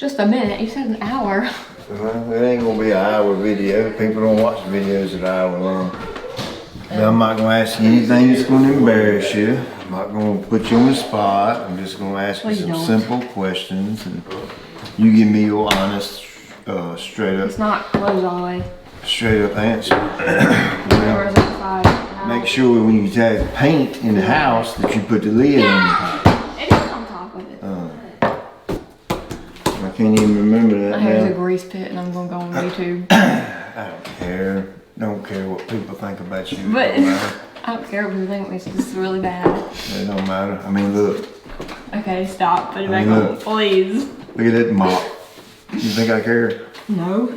Just a minute. You said an hour. Well, it ain't gonna be an hour video. People don't watch videos that are an hour long. But I'm not gonna ask you anything that's gonna embarrass you. I'm not gonna put you on the spot. I'm just gonna ask you some simple questions, and you give me your honest, straight up. It's not closed all the way. Straight up answer. Make sure when you tag paint in the house that you put the lid on the top. It is on top of it. I can't even remember that now. Here's a grease pit and I'm gonna go on YouTube. I don't care. Don't care what people think about you. But I don't care what people think. It's just really bad. It don't matter. I mean, look. Okay, stop. Put it back on, please. Look at that mop. You think I care? No.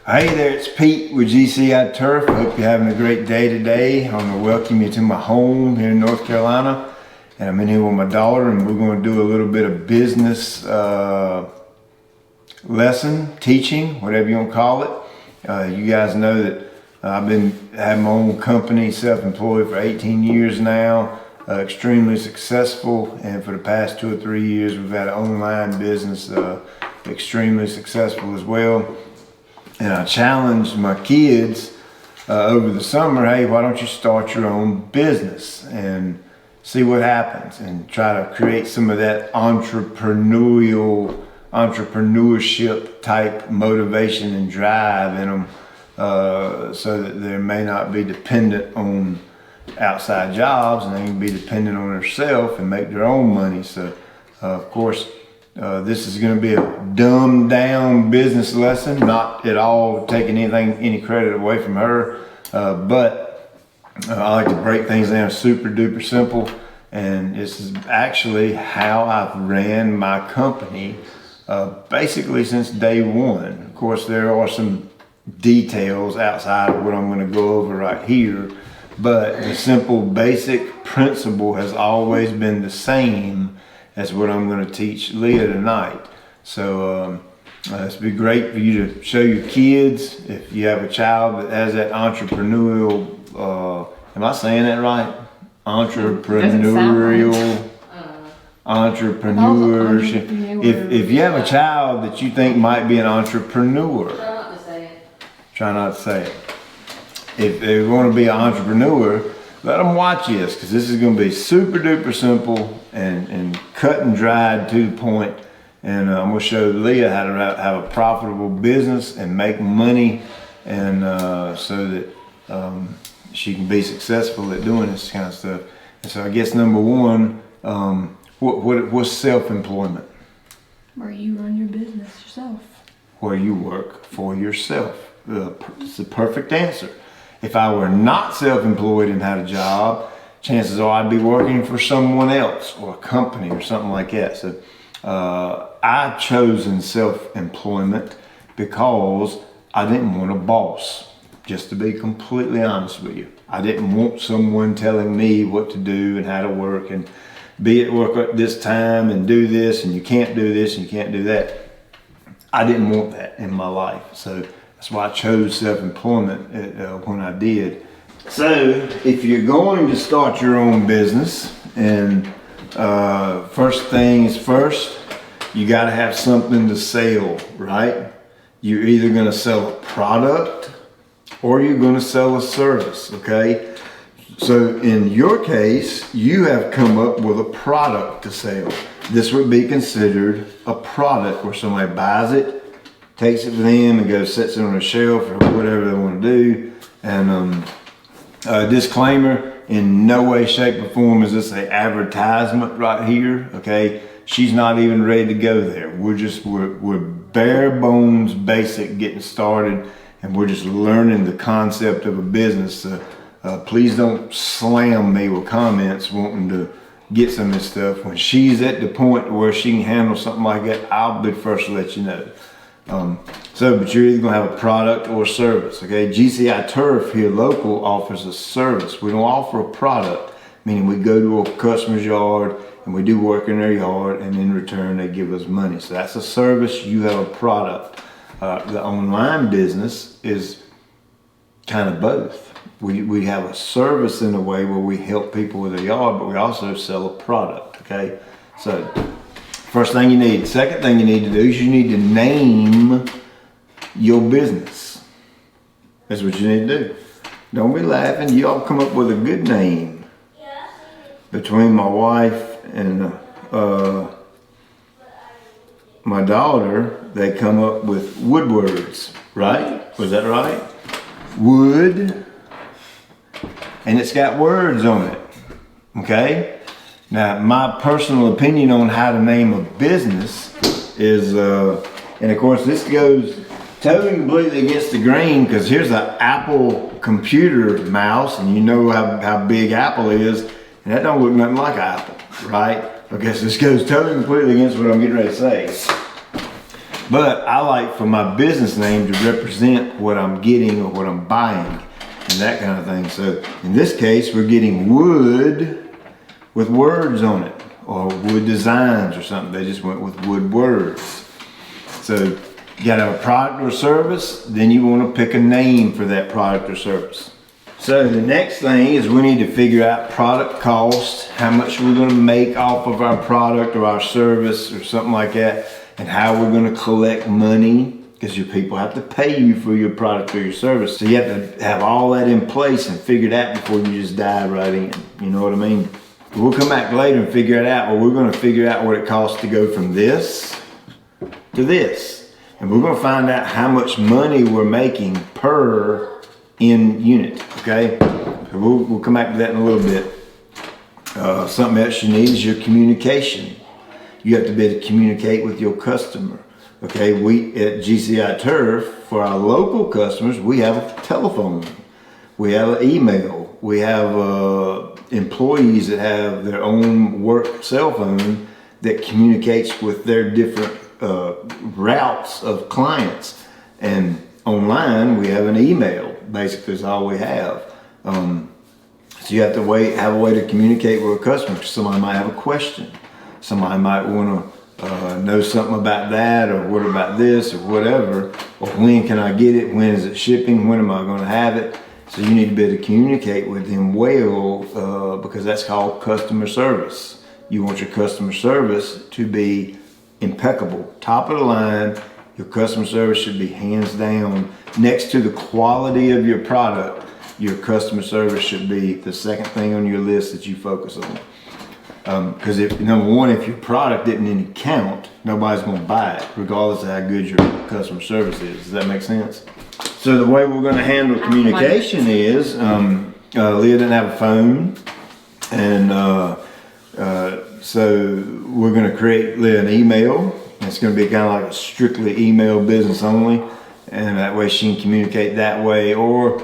Hey there, it's Pete with GCI Turf. I hope you're having a great day today. I want to welcome you to my home here in North Carolina. And I'm in here with my daughter, and we're going to do a little bit of business lesson, teaching, whatever you want to call it. You guys know that I've been having my own company, self-employed for 18 years now, extremely successful. And for the past 2 or 3 years, we've had an online business, extremely successful as well. And I challenged my kids over the summer, hey, why don't you start your own business and see what happens, and try to create some of that entrepreneurship type motivation and drive in them, so that they may not be dependent on outside jobs, and they can be dependent on themselves and make their own money. So of course this is going to be a dumbed down business lesson, not at all taking any credit away from her, but I like to break things down super duper simple, and this is actually how I've ran my company basically since day one. Of course, there are some details outside of what I'm going to go over right here, but the simple basic principle has always been the same as what I'm going to teach Leah tonight. So it's be great for you to show your kids. If you have a child that has that entrepreneurial, am I saying that right? Entrepreneurship. If you have a child that you think might be an entrepreneur, try not to say it. If they want to be an entrepreneur, let them watch this, because this is going to be super duper simple and cut and dried to the point. And I'm going to show Leah how to have a profitable business and make money, and so that she can be successful at doing this kind of stuff. And so I guess number one, what's self-employment? Where you run your business yourself. Where you work for yourself. It's the perfect answer. If I were not self-employed and had a job, chances are I'd be working for someone else or a company or something like that. So I've chosen self-employment because I didn't want a boss, just to be completely honest with you. I didn't want someone telling me what to do and how to work and be at work at this time and do this and you can't do this and you can't do that. I didn't want that in my life. So that's why I chose self-employment when I did. So if you're going to start your own business, and first things first, you got to have something to sell, right? You're either going to sell a product or you're going to sell a service, okay? So in your case, you have come up with a product to sell. This would be considered a product where somebody buys it, takes it for them and goes sets it on a shelf or whatever they want to do. And disclaimer, in no way, shape or form is this an advertisement right here, okay? She's not even ready to go there. We're bare bones basic getting started, and we're just learning the concept of a business. So, please don't slam me with comments wanting to get some of this stuff. When she's at the point where she can handle something like that, I'll be the first to let you know. But you're either gonna have a product or a service, okay? GCI Turf here local offers a service. We don't offer a product, meaning we go to a customer's yard and we do work in their yard, and in return they give us money. So that's a service. You have a product. The online business is kind of both. We have a service in a way where we help people with their yard, but we also sell a product, okay? So First thing you need. Second thing you need to do is you need to name your business. That's what you need to do. Don't be laughing. You all come up with a good name. Between my wife and my daughter, they come up with Woodwords, right? Was that right? Wood, and it's got words on it, okay? Now, my personal opinion on how to name a business is, and of course this goes totally completely against the grain, because here's an Apple computer mouse, and you know how big Apple is, and that don't look nothing like Apple, right? Okay, so this goes totally completely against what I'm getting ready to say. But I like for my business name to represent what I'm getting or what I'm buying and that kind of thing. So in this case, we're getting wood with words on it, or wood designs or something. They just went with wood words. So you gotta have a product or service, then you wanna pick a name for that product or service. So the next thing is we need to figure out product cost, how much we're gonna make off of our product or our service or something like that, and how we're gonna collect money, because your people have to pay you for your product or your service. So you have to have all that in place and figure that before you just dive right in. You know what I mean? We'll come back later and figure it out. Well, we're gonna figure out what it costs to go from this to this. And we're gonna find out how much money we're making per in unit, okay? So we'll come back to that in a little bit. Something else you need is your communication. You have to be able to communicate with your customer. Okay, we at GCI Turf, for our local customers, we have a telephone, we have an email, we have employees that have their own work cell phone that communicates with their different routes of clients. And online, we have an email. Basically, is all we have. So you have to have a way to communicate with a customer. Somebody might have a question. Somebody might want to know something about that, or what about this, or whatever. Or when can I get it? When is it shipping? When am I going to have it? So you need to be able to communicate with them well, because that's called customer service. You want your customer service to be impeccable, top of the line. Your customer service should be hands down. Next to the quality of your product, your customer service should be the second thing on your list that you focus on. Because number one, if your product didn't any count, nobody's going to buy it, regardless of how good your customer service is. Does that make sense? So the way we're going to handle communication is, Leah didn't have a phone, and so we're going to create Leah an email. It's going to be kind of like a strictly email business only, and that way she can communicate that way. Or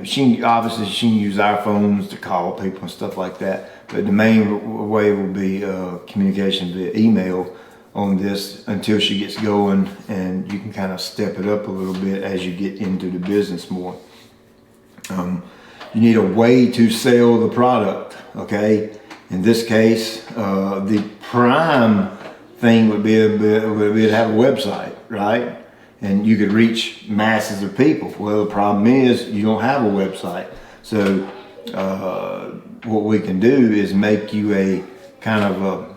she can use our phones to call people and stuff like that. But the main way will be communication via email on this until she gets going, and you can kind of step it up a little bit as you get into the business more. You need a way to sell the product, okay? In this case, the prime thing would be to have a website, right? And you could reach masses of people. Well, the problem is you don't have a website. So what we can do is make you a kind of a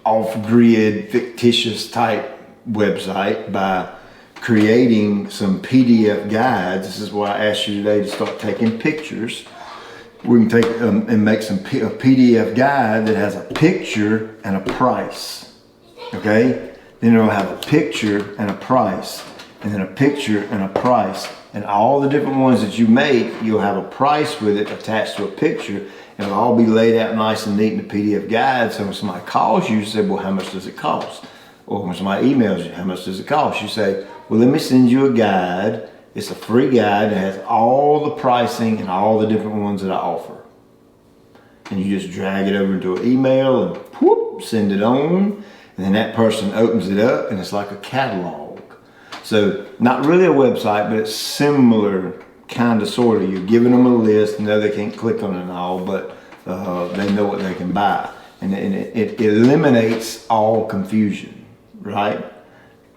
off-grid, fictitious type website by creating some PDF guides. This is why I asked you today to start taking pictures. We can take and make a PDF guide that has a picture and a price. Okay? Then it'll have a picture and a price, and then a picture and a price. And all the different ones that you make, you'll have a price with it attached to a picture, and it'll all be laid out nice and neat in the PDF guide. So when somebody calls you, you say, well, how much does it cost? Or when somebody emails you, how much does it cost? You say, well, let me send you a guide. It's a free guide that has all the pricing and all the different ones that I offer. And you just drag it over into an email and whoop, send it on. And then that person opens it up, and it's like a catalog. So not really a website, but it's similar, kind of, sort of. You're giving them a list. No, they can't click on it and all, but they know what they can buy. And it eliminates all confusion, right?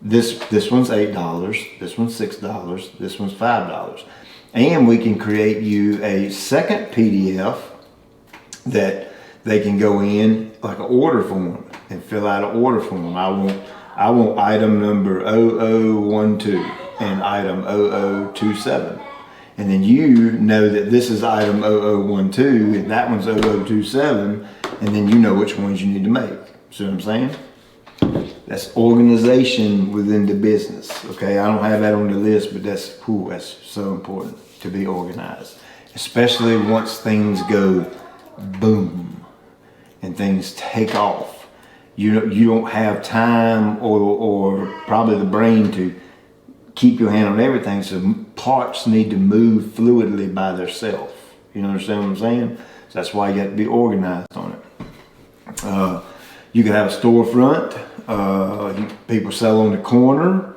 This one's $8, this one's $6, this one's $5. And we can create you a second PDF that they can go in like an order form. and fill out an order form. I want item number 0012 and item 0027. And then you know that this is item 0012 and that one's 0027, and then you know which ones you need to make. See what I'm saying? That's organization within the business. Okay, I don't have that on the list, but that's so important to be organized, especially once things go boom and things take off. You don't have time or probably the brain to keep your hand on everything, so parts need to move fluidly by themselves. You understand what I'm saying? So that's why you got to be organized on it. You could have a storefront. People sell on the corner,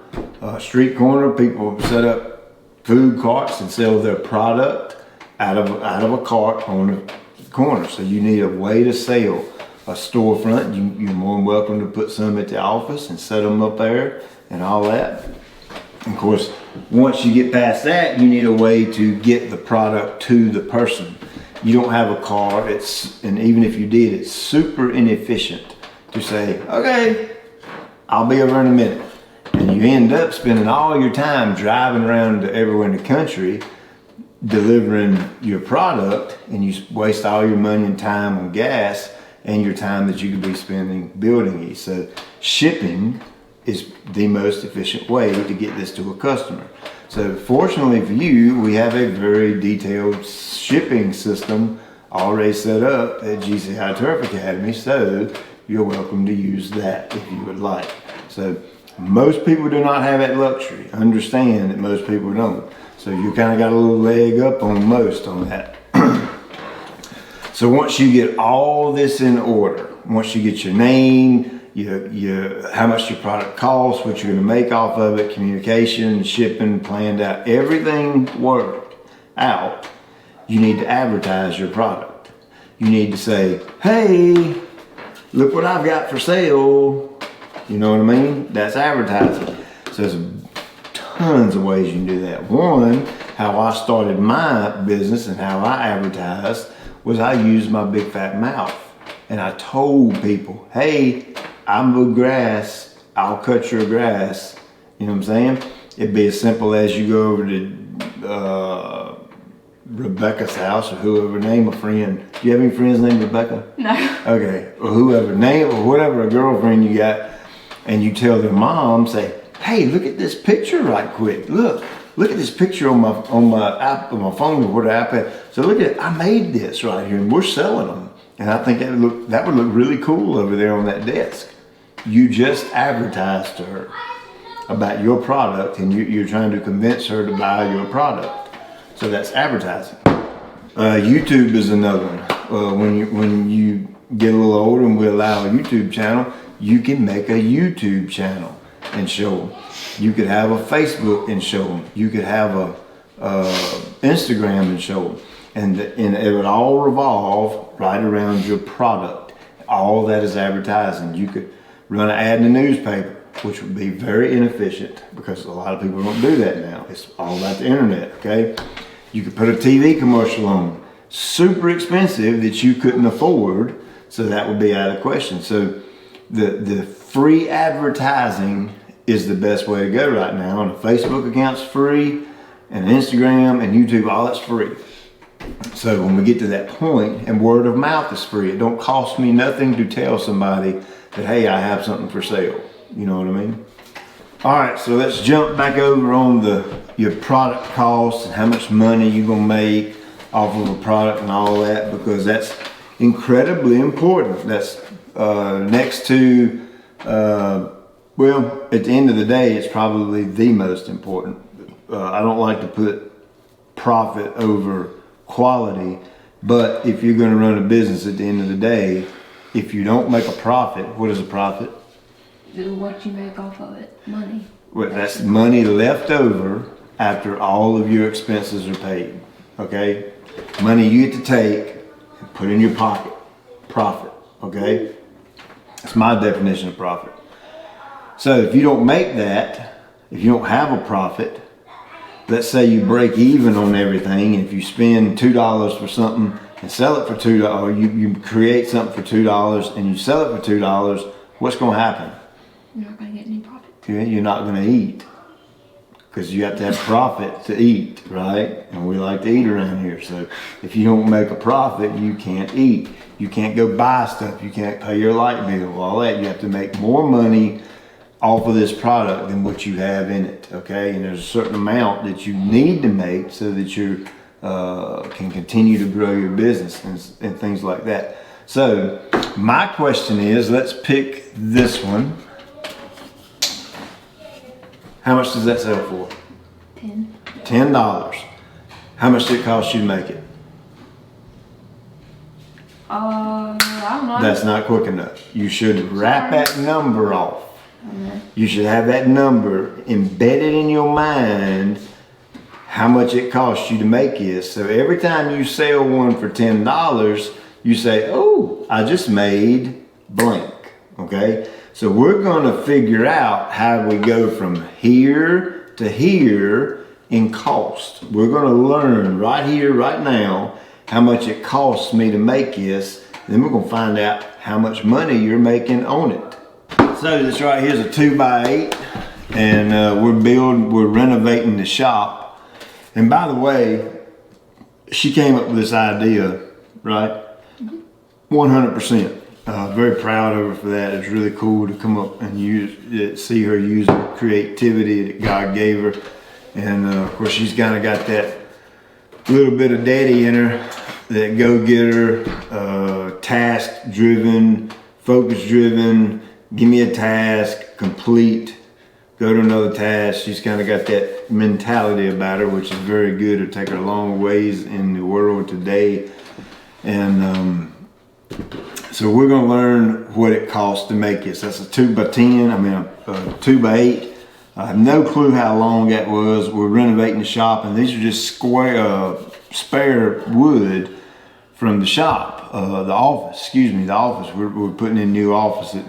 street corner. People set up food carts and sell their product out of a cart on the corner. So you need a way to sell. A storefront, you're more than welcome to put some at the office and set them up there and all that. And of course, once you get past that, you need a way to get the product to the person. You don't have a car, and even if you did, it's super inefficient to say, okay, I'll be over in a minute. And you end up spending all your time driving around to everywhere in the country delivering your product, and you waste all your money and time on gas and your time that you could be spending building it. So shipping is the most efficient way to get this to a customer. So fortunately for you, we have a very detailed shipping system already set up at GCI Turf Academy, so you're welcome to use that if you would like. So most people do not have that luxury. Understand that most people don't. So you kind of got a little leg up on most on that. So once you get all this in order, once you get your name, how much your product costs, what you're going to make off of it, communication, shipping, planned out, everything worked out, you need to advertise your product. You need to say, hey, look what I've got for sale. You know what I mean? That's advertising. So there's tons of ways you can do that. One, how I started my business and how I advertised was I used my big fat mouth. And I told people, hey, I mow grass, I'll cut your grass. You know what I'm saying? It'd be as simple as you go over to Rebecca's house or whoever, name a friend. Do you have any friends named Rebecca? No. Okay, or whoever, name or whatever, a girlfriend you got, and you tell their mom, say, hey, look at this picture right quick. Look at this picture on my phone or the iPad. So look at it, I made this right here and we're selling them. And I think that would look really cool over there on that desk. You just advertised to her about your product, and you're trying to convince her to buy your product. So that's advertising. YouTube is another one. When you get a little older and we allow a YouTube channel, you can make a YouTube channel and show them. You could have a Facebook and show them. You could have a Instagram and show them. And it would all revolve right around your product. All that is advertising. You could run an ad in the newspaper, which would be very inefficient because a lot of people don't do that now. It's all about the internet, okay? You could put a TV commercial on, super expensive that you couldn't afford, so that would be out of question. So the free advertising is the best way to go right now. And a Facebook account's free, and Instagram and YouTube, all that's free. So when we get to that point, and word of mouth is free, it don't cost me nothing to tell somebody that, hey, I have something for sale. You know what I mean? All right, so let's jump back over on your product costs and how much money you're gonna make off of a product and all that, because that's incredibly important. That's next to, well, at the end of the day, it's probably the most important. I don't like to put profit over quality, but if you're going to run a business at the end of the day, if you don't make a profit, what is a profit? What you make off of it, money. Well, that's money left over after all of your expenses are paid, okay? Money you get to take and put in your pocket, profit, okay? That's my definition of profit. So if you don't make that, if you don't have a profit, let's say you break even on everything, and if you spend $2 for something and sell it for $2, or you create something for $2 and you sell it for $2, what's going to happen? You're not gonna get any profit. You're not going to eat. Because you have to have profit to eat, right? And we like to eat around here. So if you don't make a profit, you can't eat. You can't go buy stuff. You can't pay your light bill, all that. You have to make more money off of this product than what you have in it, okay? And there's a certain amount that you need to make so that you can continue to grow your business and things like that. So my question is, let's pick this one. How much does that sell for? $10. How much did it cost you to make it? I don't know. That's not quick enough. You should wrap that number off. You should have that number embedded in your mind, how much it costs you to make this. So every time you sell one for $10, you say, oh, I just made blank, okay? So we're gonna figure out how we go from here to here in cost. We're gonna learn right here, right now, how much it costs me to make this. Then we're gonna find out how much money you're making on it. So this right here is a 2x8, and we're renovating the shop. And by the way, she came up with this idea, right? 100%. Very proud of her for that. It's really cool to come up and see her use her creativity that God gave her. And of course, she's kind of got that little bit of daddy in her, that go-getter, task-driven, focus-driven. Give me a task, complete, go to another task. She's kind of got that mentality about her, which is very good. It'll take her a long ways in the world today. And so we're going to learn what it costs to make this. That's a 2x10, a 2x8. I have no clue how long that was. We're renovating the shop, and these are just spare wood from the shop, the office. We're putting in a new office at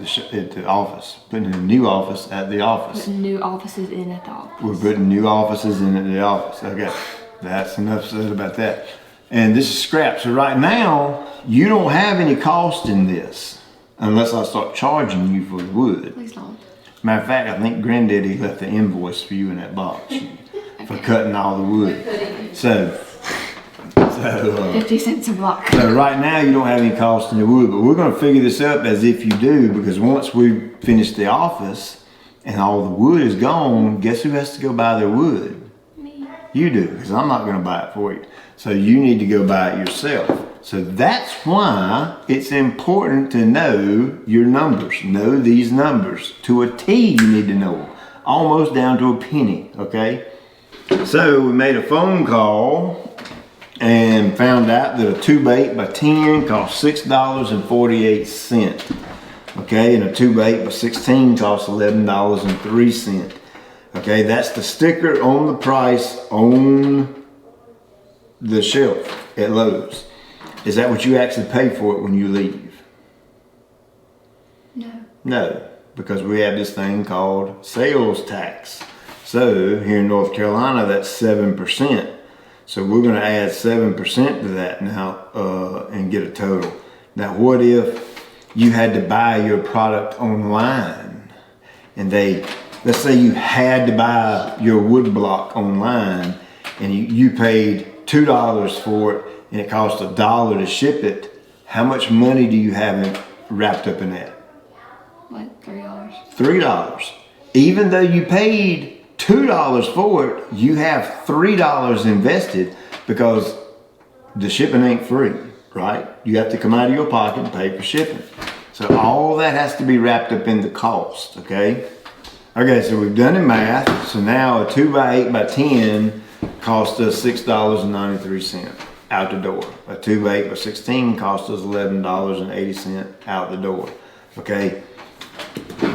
the office. Putting in a new office at the office. Putting new offices in at the office. We're putting new offices in at the office. Okay, that's enough said about that. And this is scrap. So right now, you don't have any cost in this unless I start charging you for the wood. Please don't. Matter of fact, I think Granddaddy left the invoice for you in that box for cutting all the wood. So 50 cents a block. So right now you don't have any cost in the wood, but we're going to figure this up as if you do, because once we finish the office and all the wood is gone, guess who has to go buy their wood? Me. You do, because I'm not going to buy it for you. So you need to go buy it yourself. So that's why it's important to know your numbers. Know these numbers. To a T, you need to know them. Almost down to a penny, okay? So we made a phone call and found out that a 2x8x10 costs $6.48. Okay, and a 2x8x16 costs $11.03. Okay, that's the sticker on the price on the shelf at Lowe's. Is that what you actually pay for it when you leave? No. No, because we have this thing called sales tax. So here in North Carolina, that's 7%. So we're going to add 7% to that now and get a total. Now, what if you had to buy your product online and let's say you had to buy your wood block online and you paid $2 for it and it cost $1 to ship it. How much money do you have wrapped up in that? Like $3. $3. Even though you paid $2 for it, you have $3 invested because the shipping ain't free, right? You have to come out of your pocket and pay for shipping. So all that has to be wrapped up in the cost, okay? Okay, so we've done the math. So now a 2x8x10 cost us $6.93 out the door. A 2x8x16 cost us $11.80 out the door, okay?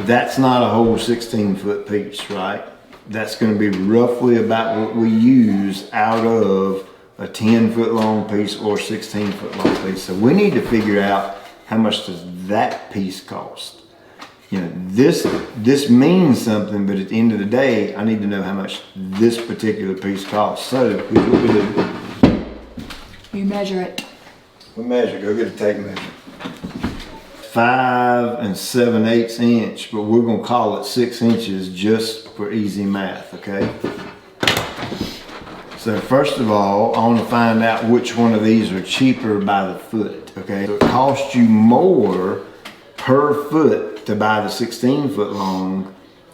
That's not a whole 16-foot piece, right? That's going to be roughly about what we use out of a 10-foot long piece or 16-foot long piece. So we need to figure out how much does that piece cost. You know, this means something, but at the end of the day, I need to know how much this particular piece costs. So here's what we do. You measure it. We measure. Go get a tape measure. 5 7/8 inch, but we're gonna call it 6 inches just for easy math, okay? So first of all, I want to find out which one of these are cheaper by the foot, okay? So it costs you more per foot to buy the 16-foot long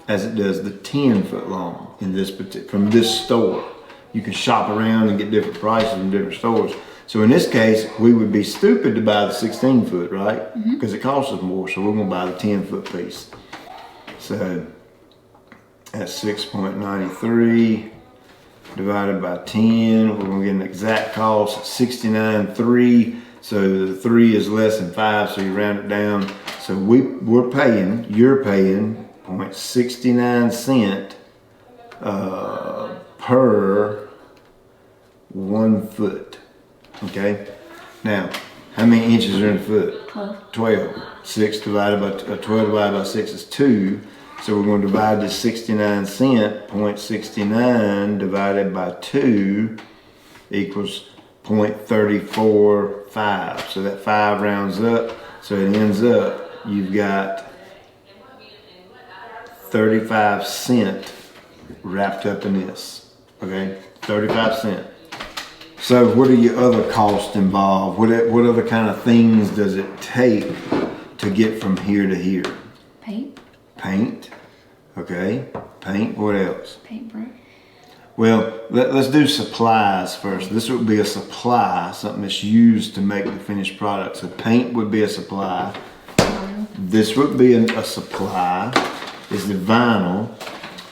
as it does the 10-foot long in this from this store. You can shop around and get different prices from different stores. So in this case, we would be stupid to buy the 16-foot, right? Because it costs us more, so we're gonna buy the 10-foot piece. So that's 6.93 divided by 10. We're gonna get an exact cost, 69.3. So the 3 is less than 5, so you round it down. So you're paying 0.69 cent per 1 foot. Okay. Now, how many inches are in a foot? 12. 6 divided by 12 divided by 6 is 2. So we're going to divide this 69 cent, 0.69 divided by 2 equals 0.345. So that 5 rounds up. So it ends up, you've got 35 cents wrapped up in this. Okay, 35 cents. So what are your other costs involved? What other kind of things does it take to get from here to here? Paint. Paint. Okay. Paint. What else? Paintbrush. Well, let's do supplies first. This would be a supply, something that's used to make the finished product. So paint would be a supply. This would be a supply. Is the vinyl.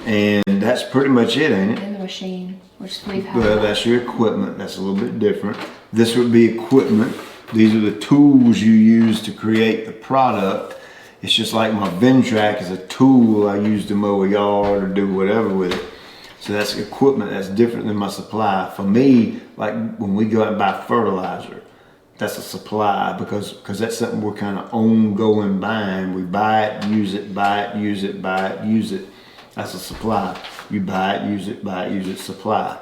And that's pretty much it, ain't it? And the machine, which we've had. Well, that's your equipment. That's a little bit different. This would be equipment. These are the tools you use to create the product. It's just like my Ventrac is a tool I use to mow a yard or do whatever with it. So that's equipment that's different than my supply. For me, like when we go out and buy fertilizer, that's a supply because that's something we're kind of ongoing buying. We buy it, use it, buy it, use it, buy it, use it. That's a supply. You buy it, use it, supply.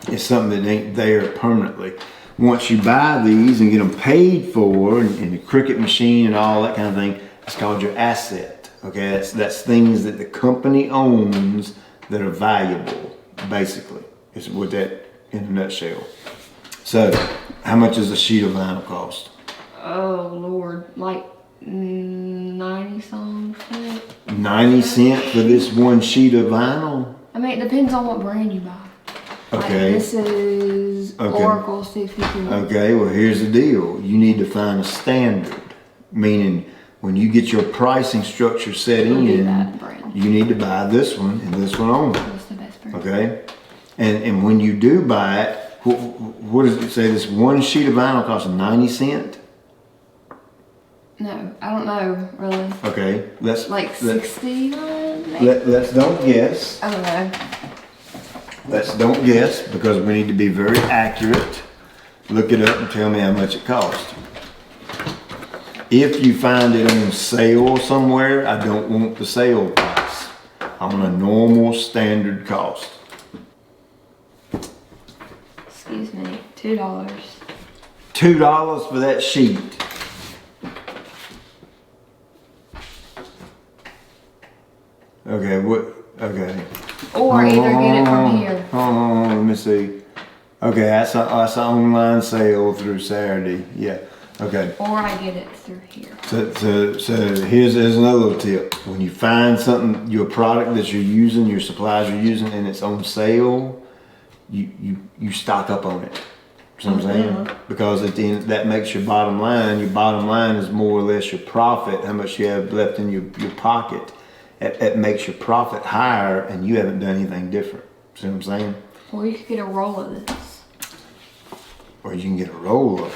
It's something that ain't there permanently. Once you buy these and get them paid for, and the Cricut machine and all that kind of thing, it's called your asset. Okay, that's things that the company owns that are valuable, basically. Is with that in a nutshell. So, how much does a sheet of vinyl cost? Oh Lord, like 90 something. 90 cents for this one sheet of vinyl? I mean, it depends on what brand you buy. Okay. Like this is Oracle 651. Okay, well here's the deal. You need to find a standard. Meaning, when you get your pricing structure set in, you need to buy this one and this one only. That's the best brand. Okay? And when you do buy it, what does it say? This one sheet of vinyl costs 90 cents? No, I don't know, really. Okay, let's... Like 69, maybe? Let's don't guess. I don't know. Let's don't guess because we need to be very accurate. Look it up and tell me how much it costs. If you find it on sale somewhere, I don't want the sale price. I want a normal standard cost. Excuse me, $2. $2 for that sheet. Okay, what? Okay. Or either get it from here. Hold on, let me see. Okay, that's an online sale through Saturday. Yeah. Okay. Or I get it through here. So here's another little tip. When you find something, your product that you're using, your supplies you're using, and it's on sale, you stock up on it. You know what I'm saying? Because at the end, that makes your bottom line. Your bottom line is more or less your profit, how much you have left in your pocket. It makes your profit higher, and you haven't done anything different. See what I'm saying? Or you could get a roll of this. Or you can get a roll of it.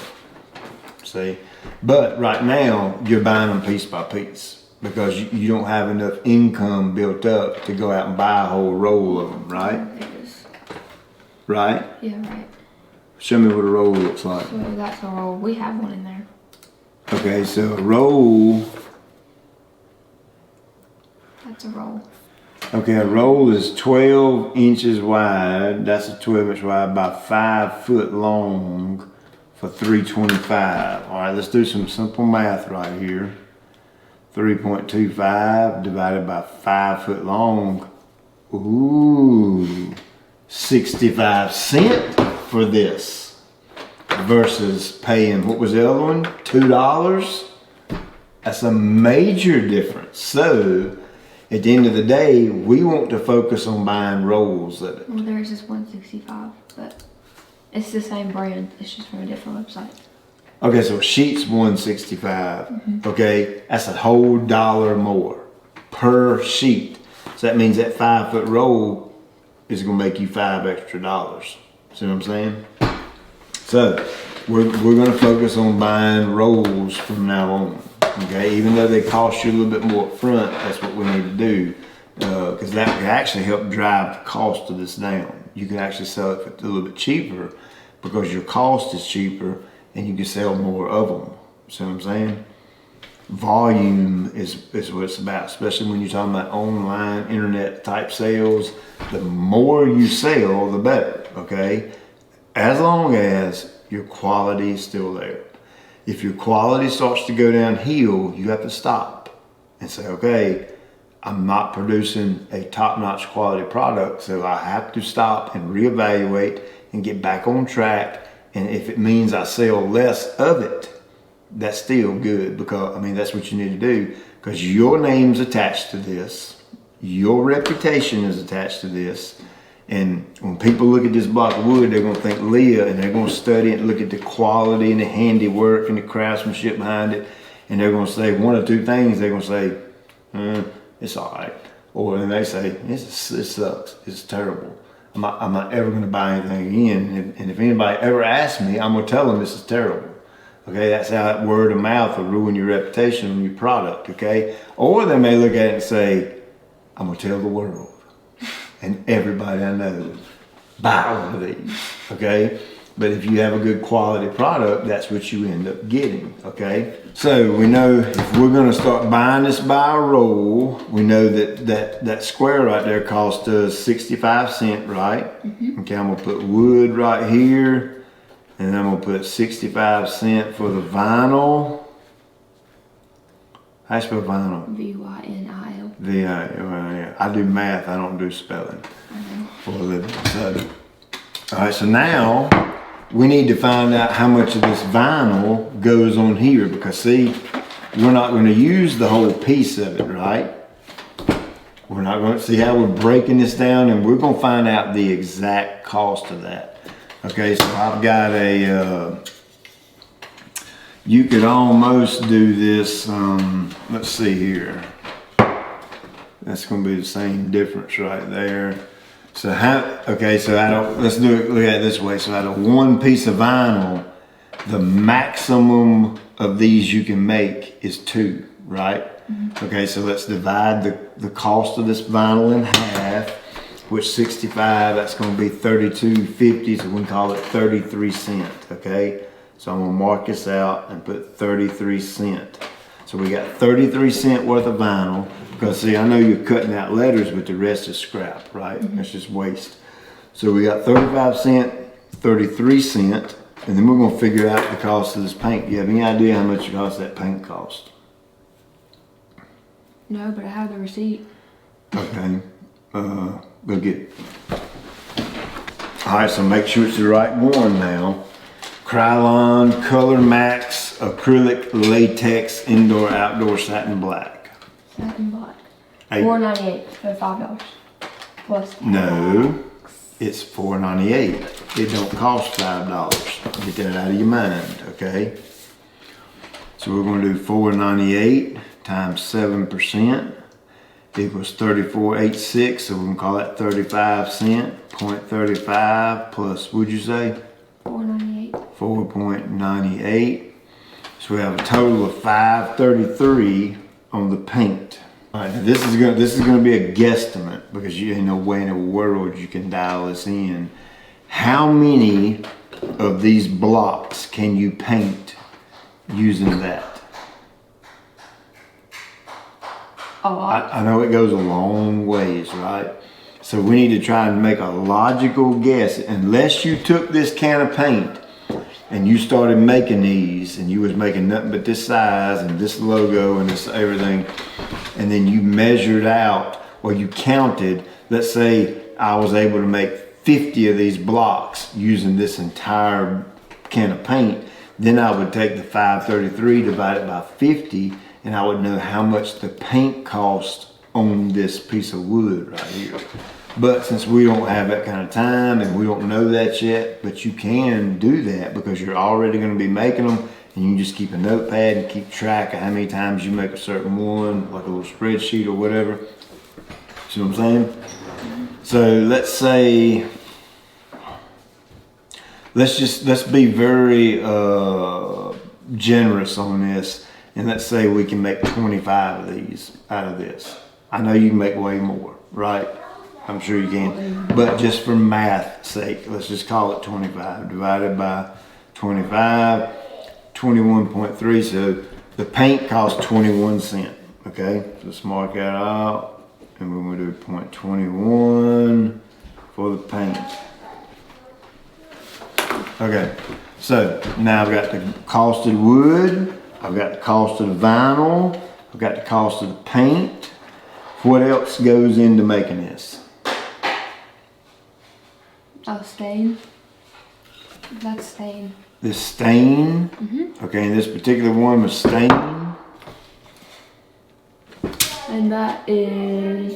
See? But right now, you're buying them piece by piece because you don't have enough income built up to go out and buy a whole roll of them, right? It is. Right? Yeah, right. Show me what a roll looks like. So that's a roll. We have one in there. Okay, so a roll. That's a roll. Okay, a roll is 12 inches wide. That's a 12 inch wide by 5 foot long for 325. All right, let's do some simple math right here. 3.25 divided by 5 foot long. Ooh, 65 cents for this versus paying, what was the other one? $2. That's a major difference. So at the end of the day, we want to focus on buying rolls of it. Well, there's just 165, but it's the same brand. It's just from a different website. Okay, so a sheet's 165. Okay, that's a whole dollar more per sheet. So that means that 5 foot roll is gonna make you $5 extra. See what I'm saying? So we're gonna focus on buying rolls from now on. Okay, even though they cost you a little bit more up front, that's what we need to do. Because that can actually help drive the cost of this down. You can actually sell it for a little bit cheaper because your cost is cheaper and you can sell more of them. See what I'm saying? Volume is what it's about, especially when you're talking about online, internet type sales. The more you sell, the better, okay? As long as your quality is still there. If your quality starts to go downhill, you have to stop and say, okay, I'm not producing a top-notch quality product, so I have to stop and reevaluate and get back on track. And if it means I sell less of it, that's still good, because I mean that's what you need to do, because your name's attached to this, your reputation is attached to this, and when people look at this block of wood, they're going to think Leah, and they're going to study it and look at the quality and the handiwork and the craftsmanship behind it, and they're going to say one or two things. They're going to say, it's all right, or then they say it sucks, it's terrible. I'm not ever going to buy anything again, and if anybody ever asks me, I'm going to tell them this is terrible. Okay, that's how that word of mouth will ruin your reputation on your product, okay? Or they may look at it and say, I'm going to tell the world and everybody I know, buy one of these, okay? But if you have a good quality product, that's what you end up getting, okay? So we know if we're going to start buying this by a roll, we know that square right there cost us 65 cents, right? Okay, I'm going to put wood right here. And I'm going to put 65 cents for the vinyl. How do you spell vinyl? VYNIL. V-I-N-I-L. I do math, I don't do spelling I know. for a living. So, all right, so now we need to find out how much of this vinyl goes on here, because see, we're not going to use the whole piece of it, right? We're not going to see how we're breaking this down, and we're going to find out the exact cost of that. Okay, so I've got a, you could almost do this, let's see here. That's going to be the same difference right there. So let's do it, look at it this way. So out of one piece of vinyl, the maximum of these you can make is 2, right? Okay, so let's divide the cost of this vinyl in half. Which 65, that's going to be $32.50, so we can call it 33 cents, okay? So I'm going to mark this out and put 33 cents. So we got 33 cents worth of vinyl, because see, I know you're cutting out letters, but the rest is scrap, right? That's just waste. So we got 35 cents, 33 cents, and then we're going to figure out the cost of this paint. Do you have any idea how much it costs that paint cost? No, but I have the receipt. Okay. Go get it. Alright, so make sure it's the right one now. Krylon Color Max Acrylic Latex Indoor Outdoor Satin Black. Satin black. Hey. $4.98 for $5. Plus No, it's $4.98. It don't cost $5. Get that out of your mind, okay? So we're going to do $4.98 times 7%. Equals 34.86, so we can call that 35 cents. 0.35 plus, would you say? 4.98. 4.98. So we have a total of 5.33 on the paint. All right, now this is gonna be a guesstimate, because you ain't no way in the world you can dial this in. How many of these blocks can you paint using that? I know it goes a long ways, right? So we need to try and make a logical guess. Unless you took this can of paint and you started making these, and you was making nothing but this size and this logo and this everything, and then you measured out or you counted, let's say I was able to make 50 of these blocks using this entire can of paint, then I would take the 533 divided by 50, and I would know how much the paint cost on this piece of wood right here. But since we don't have that kind of time and we don't know that yet, but you can do that because you're already going to be making them, and you can just keep a notepad and keep track of how many times you make a certain one, like a little spreadsheet or whatever. See what I'm saying? So let's say, let's be very generous on this, and let's say we can make 25 of these out of this. I know you can make way more, right? I'm sure you can, but just for math's sake, let's just call it 25 divided by 25, 21.3. So the paint costs 21 cents. Okay, so let's mark that out, and we're going to do 0.21 for the paint. Okay, so now I've got the cost of the wood, I've got the cost of the vinyl, I've got the cost of the paint. What else goes into making this? Oh, stain. That's stain. This stain. Okay, and this particular one was stain. And that is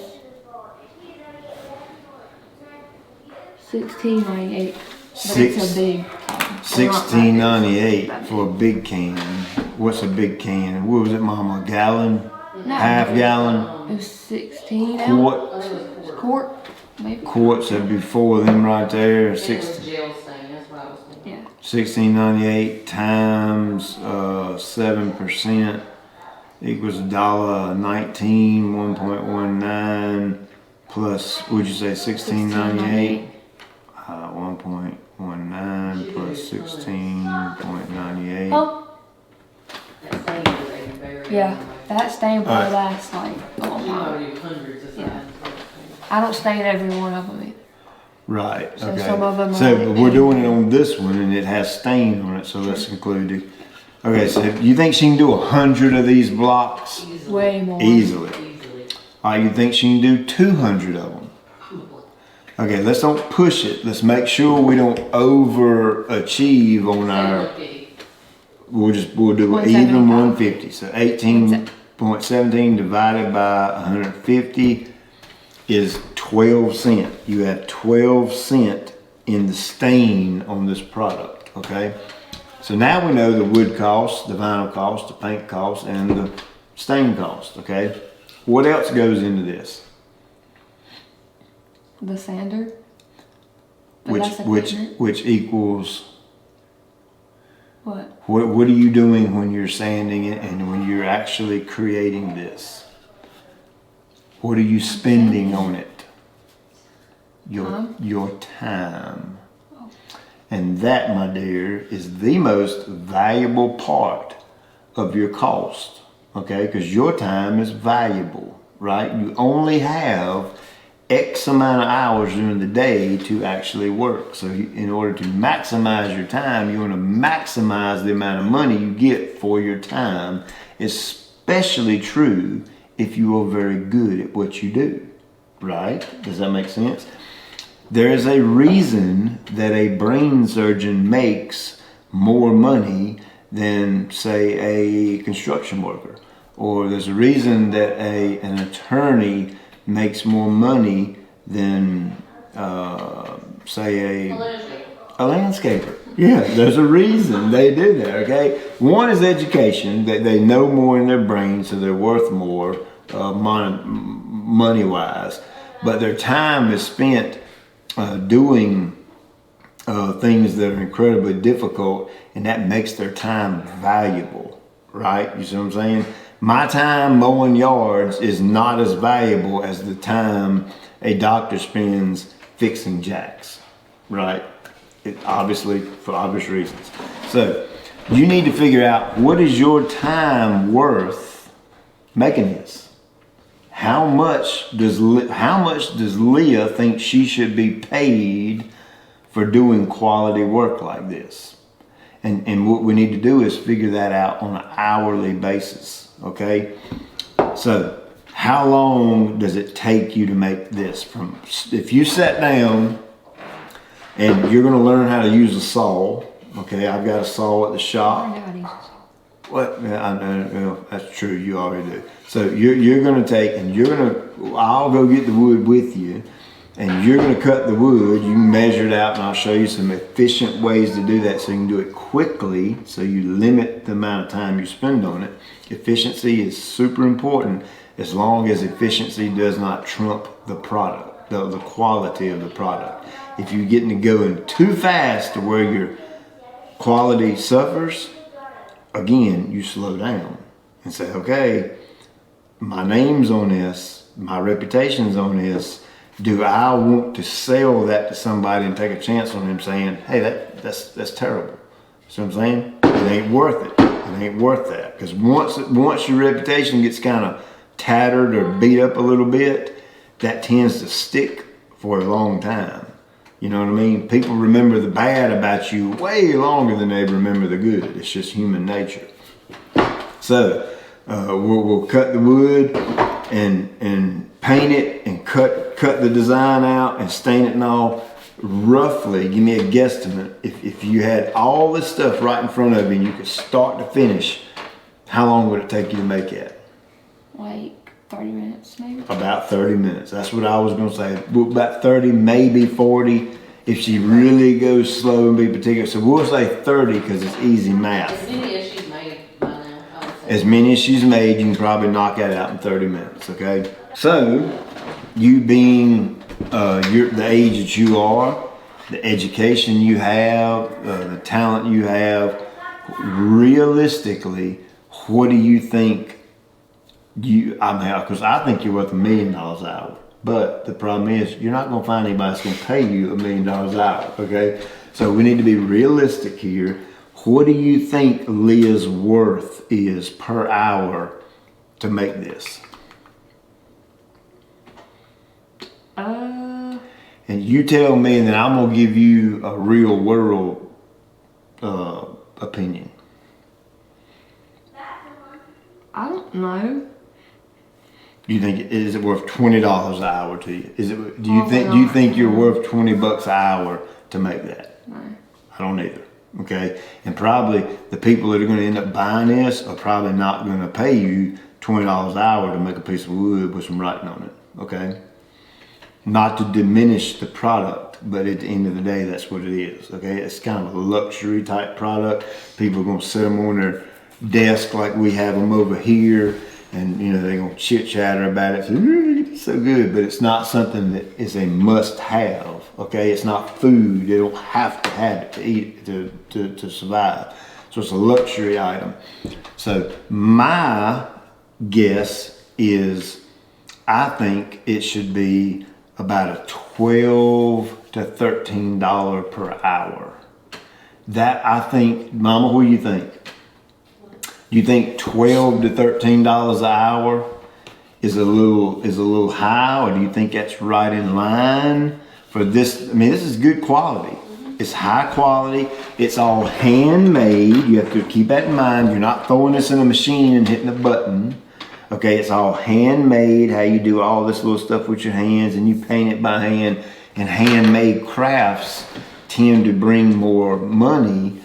$16.98. But it's a big can. $16.98 for a big can. What's a big can? What was it, Mama? A gallon? No. Half gallon? It was 16 Quart? ounce. Quart, maybe. Quarts are before them right there. Yeah. $16.98 times 7% equals $1.19, 1.19 plus, would you say $16.98? 1.19 plus 16.98. Oh. Yeah, that stain probably lasts like a long time. Yeah. I don't stain every one of them either. Right, So okay. some of them So are but we're doing it on this one, and it has stain on it, so let's include it. Okay, so you think she can do 100 of these blocks? way more. Easily. All right, you think she can do 200 of them? Okay, let's don't push it. Let's make sure we don't overachieve on our. We'll do an even 150. So 18.17 divided by 150 is 12 cents. You have 12 cents in the stain on this product. Okay. So now we know the wood cost, the vinyl cost, the paint cost, and the stain cost. Okay. What else goes into this? The sander. But that's a cleaner. Which equals. What? What are you doing when you're sanding it and when you're actually creating this? What are you spending on it? Your time. Oh. And that, my dear, is the most valuable part of your cost. Okay? Because your time is valuable, right? You only have X amount of hours during the day to actually work. So in order to maximize your time, you want to maximize the amount of money you get for your time, especially true if you are very good at what you do, right? Does that make sense? There is a reason that a brain surgeon makes more money than, say, a construction worker. Or there's a reason that an attorney makes more money than, say, a landscaper. Yeah, there's a reason they do that, okay? One is education, that they know more in their brain, so they're worth more money-wise. But their time is spent doing things that are incredibly difficult, and that makes their time valuable, right? You see what I'm saying? My time mowing yards is not as valuable as the time a doctor spends fixing jacks, right? Obviously, for obvious reasons. So you need to figure out, what is your time worth making this? How much does Leah think she should be paid for doing quality work like this? And what we need to do is figure that out on an hourly basis, okay? So how long does it take you to make this? If you sat down and you're gonna learn how to use a saw, okay, I've got a saw at the shop. What? Yeah, I know, that's true, you already do. So you're gonna take and I'll go get the wood with you, and you're gonna cut the wood. You can measure it out, and I'll show you some efficient ways to do that so you can do it quickly, so you limit the amount of time you spend on it. Efficiency is super important, as long as efficiency does not trump the product, the quality of the product. If you're getting to going too fast to where your quality suffers, again, you slow down and say, okay, my name's on this, my reputation's on this. Do I want to sell that to somebody and take a chance on them saying, hey, that's terrible? See what I'm saying? It ain't worth it. It ain't worth that. Because once your reputation gets kind of tattered or beat up a little bit, that tends to stick for a long time. You know what I mean? People remember the bad about you way longer than they remember the good. It's just human nature. So we'll cut the wood and paint it and cut the design out and stain it and all. Roughly, give me a guesstimate. If you had all this stuff right in front of you and you could start to finish, how long would it take you to make it? Like 30 minutes maybe? About 30 minutes. That's what I was going to say. About 30, maybe 40, if she really goes slow and be particular. So we'll say 30 because it's easy math. As many as she's made by now, I would say. As many as she's made, you can probably knock that out in 30 minutes, okay? So, you being the age that you are, the education you have, the talent you have, realistically, what do you think because I think you're worth $1 million an hour. But the problem is, you're not going to find anybody that's going to pay you $1 million an hour, okay? So we need to be realistic here. What do you think Leah's worth is per hour to make this? And you tell me, and then I'm going to give you a real world opinion. I don't know. You think, is it worth $20 an hour to you? Do you think you're worth $20 an hour to make that? No. I don't either. Okay, and probably the people that are going to end up buying this are probably not going to pay you $20 an hour to make a piece of wood with some writing on it. Okay, not to diminish the product, but at the end of the day, that's what it is. Okay, it's kind of a luxury type product. People are going to set them on their desk like we have them over here. And you know, they're gonna chit chatter about it. It's so good, but it's not something that is a must have. Okay, it's not food. They don't have to have it to eat to survive. So it's a luxury item. So my guess is, I think it should be about a $12 to $13 per hour. That, I think, Mama, what do you think? You think $12 to $13 an hour is a little high, or do you think that's right in line for this? I mean, this is good quality. It's high quality. It's all handmade. You have to keep that in mind. You're not throwing this in a machine and hitting a button. Okay, it's all handmade. How you do all this little stuff with your hands, and you paint it by hand. And handmade crafts tend to bring more money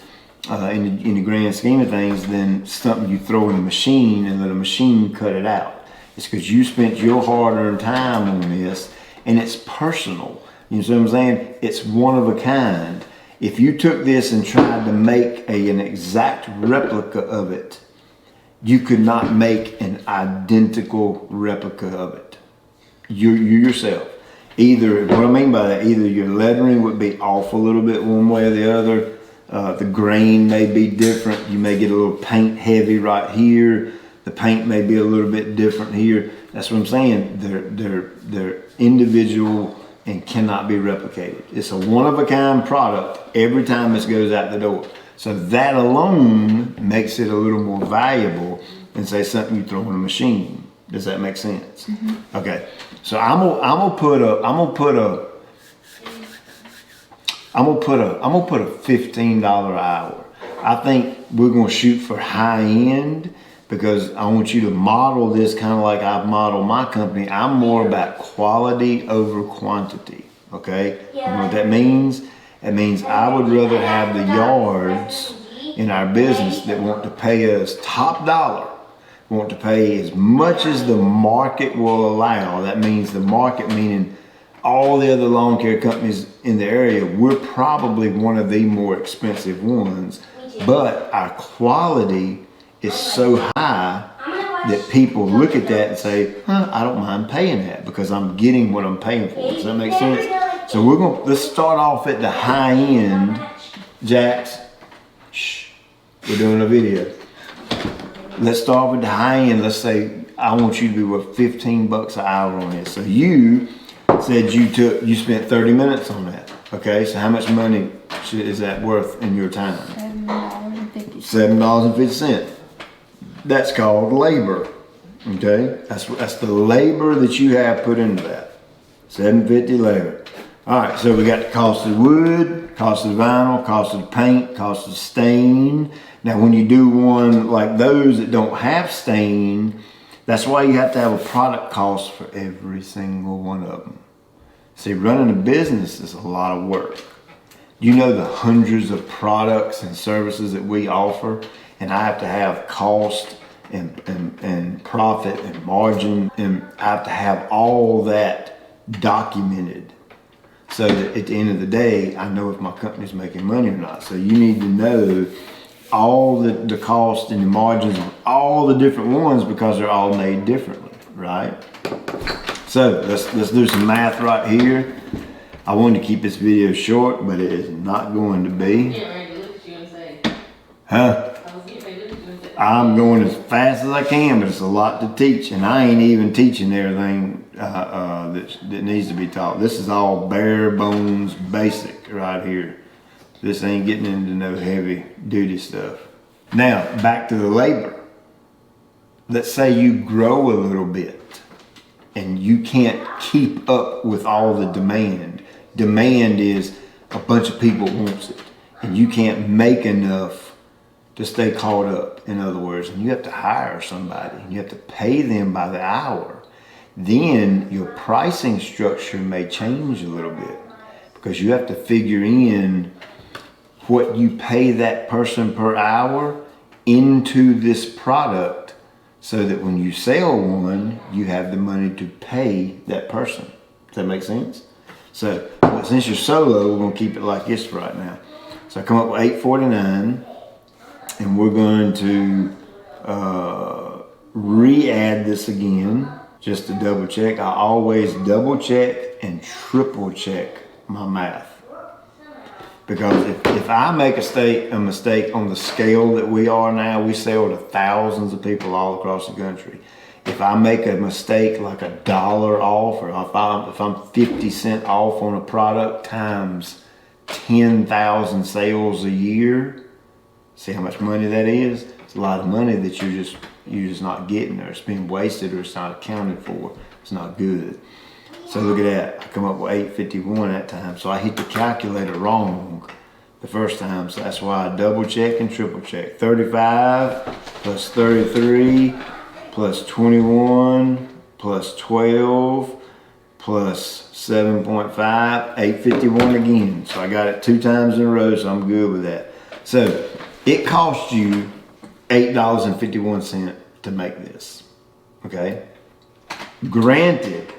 in the grand scheme of things than something you throw in a machine and let a machine cut it out. It's because you spent your hard-earned time on this, and it's personal. You know what I'm saying? It's one of a kind. If you took this and tried to make an exact replica of it, you could not make an identical replica of it. You yourself. Either, what I mean by that, either your lettering would be off a little bit one way or the other. The grain may be different. You may get a little paint heavy right here. The paint may be a little bit different here. That's what I'm saying. They're individual and cannot be replicated. It's a one-of-a-kind product every time this goes out the door. So that alone makes it a little more valuable than, say, something you throw in a machine. Does that make sense? Mm-hmm. Okay. So I'm gonna put a $15 an hour. I think we're gonna shoot for high end because I want you to model this kind of like I've modeled my company. I'm more about quality over quantity, okay? You know what that means? It means I would rather have the yards in our business that want to pay us top dollar, want to pay as much as the market will allow. That means the market meaning all the other lawn care companies in the area. We're probably one of the more expensive ones, but our quality is so high that people look at that and say, I don't mind paying that because I'm getting what I'm paying for. Does that make sense? So let's start off at the high end. Jax, shh, we're doing a video. Let's start with the high end. Let's say I want you to be worth $15 an hour on this. So you said you spent 30 minutes on that. Okay, so how much money is that worth in your time? $7.50. $7.50. That's called labor. Okay, that's the labor that you have put into that. $7.50 labor. All right, so we got the cost of the wood, cost of the vinyl, cost of the paint, cost of the stain. Now, when you do one like those that don't have stain, that's why you have to have a product cost for every single one of them. See, running a business is a lot of work. You know the hundreds of products and services that we offer, and I have to have cost and profit and margin, and I have to have all that documented so that at the end of the day, I know if my company's making money or not. So you need to know all the cost and the margins of all the different ones because they're all made differently, right? So let's do some math right here. I wanted to keep this video short, but it is not going to be. Huh? I'm going as fast as I can, but it's a lot to teach, and I ain't even teaching everything that needs to be taught. This is all bare bones basic right here. This ain't getting into no heavy duty stuff. Now, back to the labor. Let's say you grow a little bit and you can't keep up with all the demand. Demand is a bunch of people wants it, and you can't make enough to stay caught up, in other words, and you have to hire somebody and you have to pay them by the hour. Then your pricing structure may change a little bit because you have to figure in what you pay that person per hour into this product so that when you sell one, you have the money to pay that person. Does that make sense? So since you're solo, we're gonna keep it like this for right now. So I come up with $8.49, and we're going to re-add this again just to double check. I always double check and triple check my math. Because if I make a mistake on the scale that we are now, we sell to thousands of people all across the country. If I make a mistake like $1 off, or if I'm 50 cents off on a product times 10,000 sales a year, see how much money that is? It's a lot of money that you're just not getting, or it's being wasted, or it's not accounted for. It's not good. So look at that. I come up with $8.51 that time. So I hit the calculator wrong the first time. So that's why I double check and triple check. 35 plus 33 plus 21 plus 12 plus 7.5, $8.51 again. So I got it 2 times in a row, so I'm good with that. So it cost you $8.51 to make this, okay? Granted,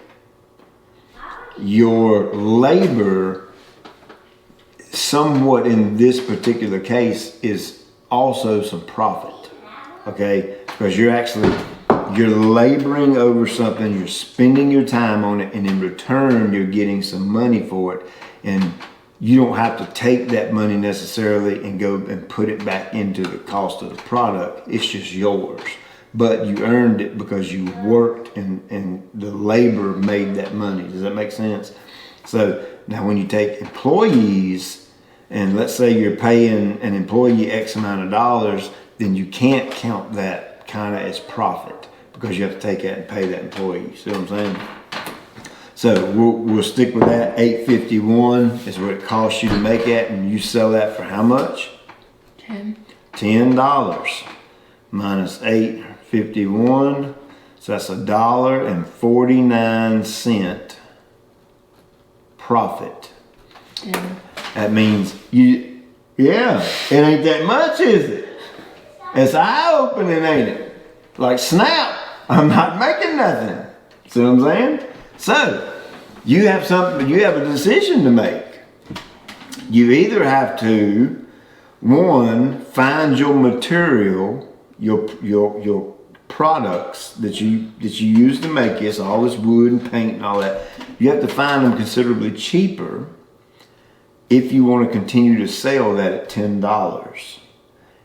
your labor somewhat in this particular case is also some profit, okay? Because you're laboring over something, you're spending your time on it, and in return you're getting some money for it, and you don't have to take that money necessarily and go and put it back into the cost of the product. It's just yours. But you earned it because you worked and the labor made that money. Does that make sense? So now when you take employees, and let's say you're paying an employee X amount of dollars, then you can't count that kind of as profit because you have to take that and pay that employee. See what I'm saying? So we'll stick with that. $8.51 is what it costs you to make that, and you sell that for how much? 10. $10 minus 8.51, so that's $1.49 profit. Yeah. That means it ain't that much, is it? It's eye-opening, ain't it? Like snap, I'm not making nothing. See what I'm saying? So, you have a decision to make. You either have to, one, find your material, your products that you use to make this, all this wood and paint and all that. You have to find them considerably cheaper if you want to continue to sell that at $10,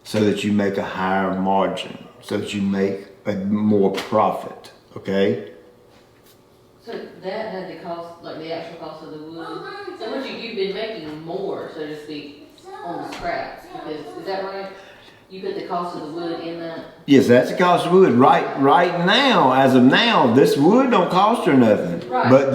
so that you make a higher margin, so that you make a more profit. Okay. So that had the cost, like the actual cost of the wood. So what you've been making more, so to speak, on the scraps, because, is that right? You put the cost of the wood in that? Yes, that's the cost of wood. Right now, as of now, this wood don't cost her nothing. Right. But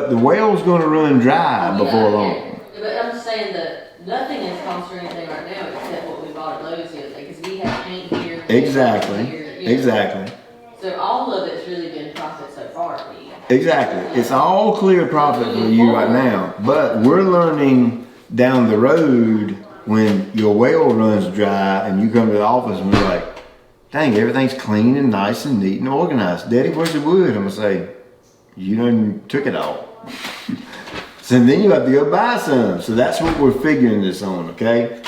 the well's gonna run dry before long. Yeah. But I'm just saying that nothing has cost her anything right now except what we bought at Lowe's the other day, because we have paint here. Exactly. Here, you know. Exactly. So all of it's really been profit so far for you. Exactly. It's all clear profit for you right now. But we're learning down the road when your well runs dry and you come to the office and we're like, dang, everything's clean and nice and neat and organized. Daddy, where's the wood? I'm gonna say, you done took it all. So then you have to go buy some. So that's what we're figuring this on, okay?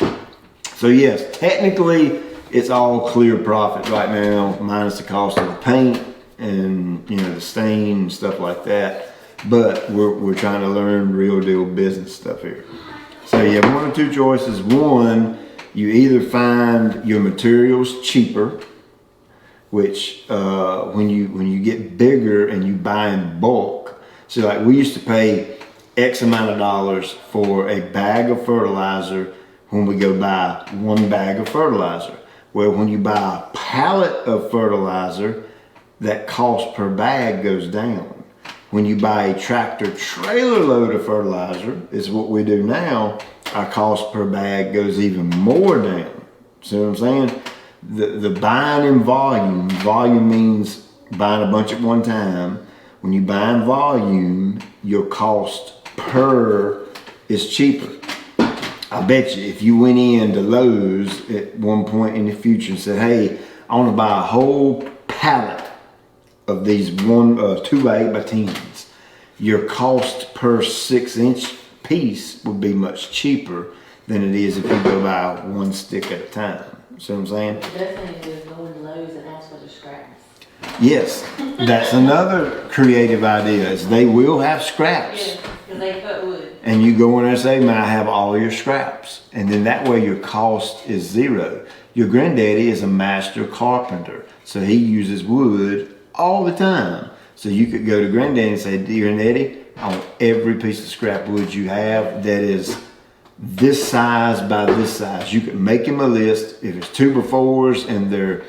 So yes, technically it's all clear profit right now, minus the cost of the paint and the stain and stuff like that. But we're trying to learn real deal business stuff here. So you have one or two choices. One, you either find your materials cheaper, which when you get bigger and you buy in bulk. So like we used to pay X amount of dollars for a bag of fertilizer when we go buy one bag of fertilizer. Well, when you buy a pallet of fertilizer, that cost per bag goes down. When you buy a tractor trailer load of fertilizer, is what we do now, our cost per bag goes even more down. See what I'm saying? The buying in volume means buying a bunch at one time. When you buy in volume, your cost per is cheaper. I bet you if you went into Lowe's at one point in the future and said, hey, I want to buy a whole pallet of these 2x8x10s, your cost per 6-inch piece would be much cheaper than it is if you go buy one stick at a time. See what I'm saying? The best thing is going to Lowe's and ask for the scraps. Yes, that's another creative idea, is they will have scraps. Yeah, because they cut wood. And you go in there and say, may I have all your scraps? And then that way your cost is zero. Your granddaddy is a master carpenter, so he uses wood all the time. So you could go to granddaddy and say, dear Granddaddy, I want every piece of scrap wood you have that is this size by this size. You can make him a list. If it's 2x4s and they're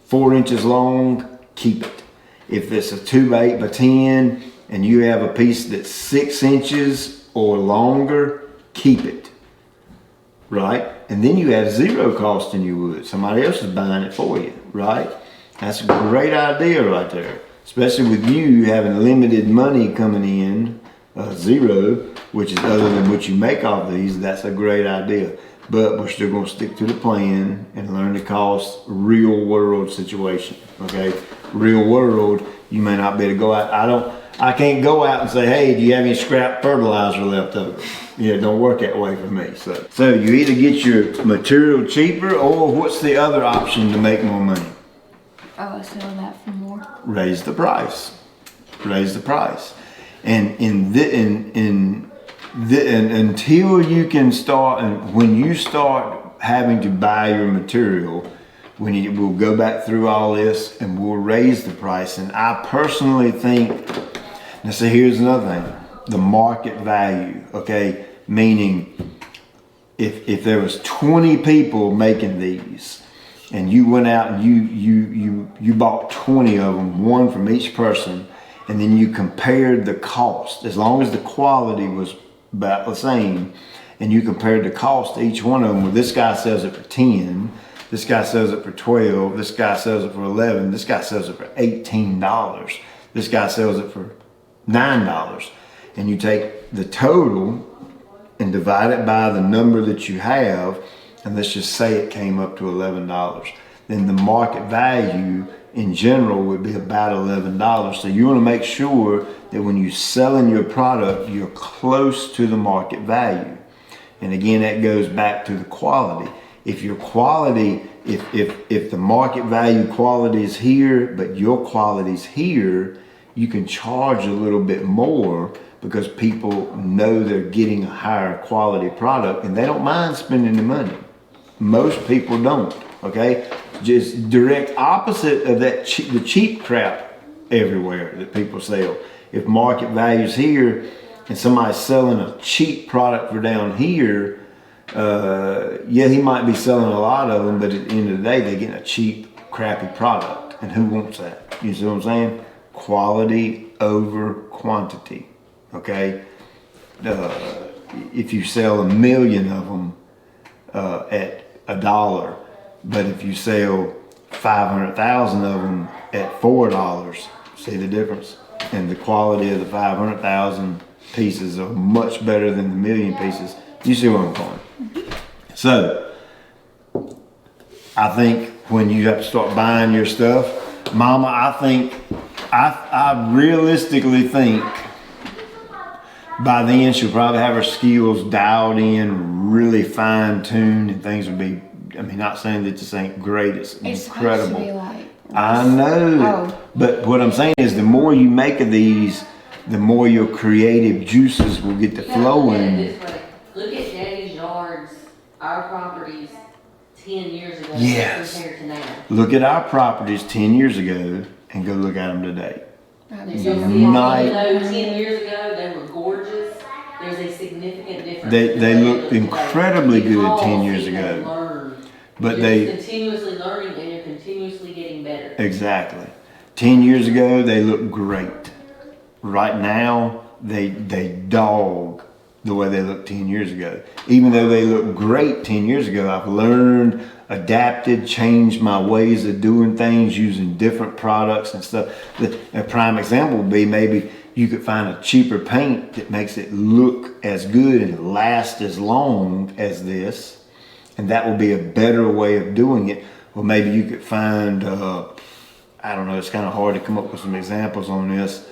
4 inches long, keep it. If it's a 2x8x10 and you have a piece that's 6 inches or longer, keep it. Right? And then you have zero cost in your wood. Somebody else is buying it for you, right? That's a great idea right there. Especially with you having limited money coming in, zero, which is other than what you make off these. That's a great idea. But we're still going to stick to the plan and learn the cost real world situation. Okay? Real world, you may not be able to go out. I can't go out and say, hey, do you have any scrap fertilizer left over? It don't work that way for me. So you either get your material cheaper, or what's the other option to make more money? Oh, I sell that for more. Raise the price. Raise the price. And until you can start, and when you start having to buy your material, we'll go back through all this and we'll raise the price. And I personally think, now see, here's another thing, the market value, okay? Meaning, if there was 20 people making these, and you went out and you bought 20 of them, one from each person, and then you compared the cost, as long as the quality was about the same, and you compared the cost to each one of them. Well, this guy sells it for 10, This guy sells it for 12. This guy sells it for 11. This guy sells it for $18. This guy sells it for $9. And you take the total and divide it by the number that you have, and let's just say it came up to $11. Then the market value in general would be about $11. So you want to make sure that when you're selling your product, you're close to the market value. And again, that goes back to the quality. If your quality, if the market value quality is here, but your quality is here, you can charge a little bit more because people know they're getting a higher quality product and they don't mind spending the money. Most people don't, okay? Just direct opposite of that, the cheap crap everywhere that people sell. If market value's here and somebody's selling a cheap product for down here, yeah, he might be selling a lot of them, but at the end of the day, they're getting a cheap, crappy product. And who wants that? You see what I'm saying? Quality over quantity, okay? If you sell 1 million of them at $1, but if you sell 500,000 of them at $4, see the difference? And the quality of the 500,000 pieces are much better than the 1 million pieces. You see where I'm going? So, I think when you have to start buying your stuff, Mama, I realistically think by then she'll probably have her skills dialed in, really fine-tuned, and things will be, I mean, not saying that this ain't great, it's incredible. Supposed to be like I know, but what I'm saying is the more you make of these, the more your creative juices will get to flowing. Look at Daddy's yards, our properties 10 years ago compared to now. Look at our properties 10 years ago and go look at them today. You'll see, even though 10 years ago they were gorgeous, there's a significant difference. They looked incredibly good 10 years ago. But you're continuously learning and you're continuously getting better. Exactly. 10 years ago they looked great. Right now they dog the way they looked 10 years ago. Even though they looked great 10 years ago, I've learned, adapted, changed my ways of doing things using different products and stuff. A prime example would be maybe you could find a cheaper paint that makes it look as good and last as long as this. And that will be a better way of doing it. Or maybe you could find, I don't know, it's kind of hard to come up with some examples on this.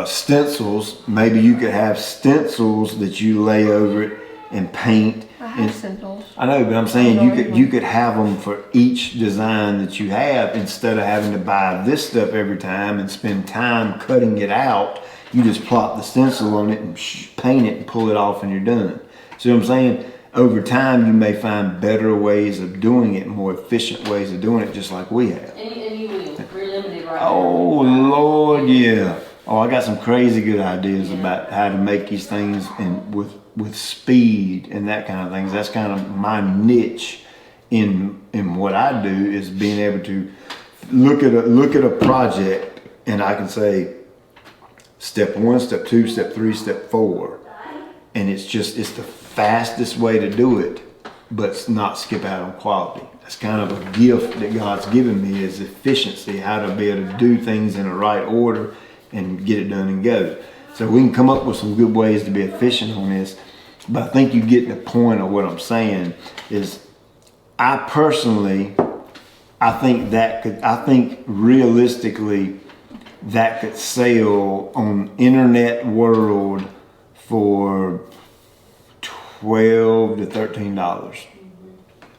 Stencils, maybe you could have stencils that you lay over it and paint. I have stencils. I know, but I'm saying you could have them for each design that you have instead of having to buy this stuff every time and spend time cutting it out. You just plop the stencil on it and paint it and pull it off and you're done. See what I'm saying? Over time, you may find better ways of doing it, more efficient ways of doing it, just like we have. And you will. We're limited right now. Oh, Lord, yeah. Oh, I got some crazy good ideas about how to make these things and with speed and that kind of things. That's kind of my niche in what I do, is being able to look at a project and I can say step 1, step 2, step 3, step 4, and it's the fastest way to do it, but not skip out on quality. That's kind of a gift that God's given me, is efficiency, how to be able to do things in the right order and get it done and go. So we can come up with some good ways to be efficient on this. But I think you get the point of what I'm saying is, I think realistically that could sell on internet world for $12 to $13.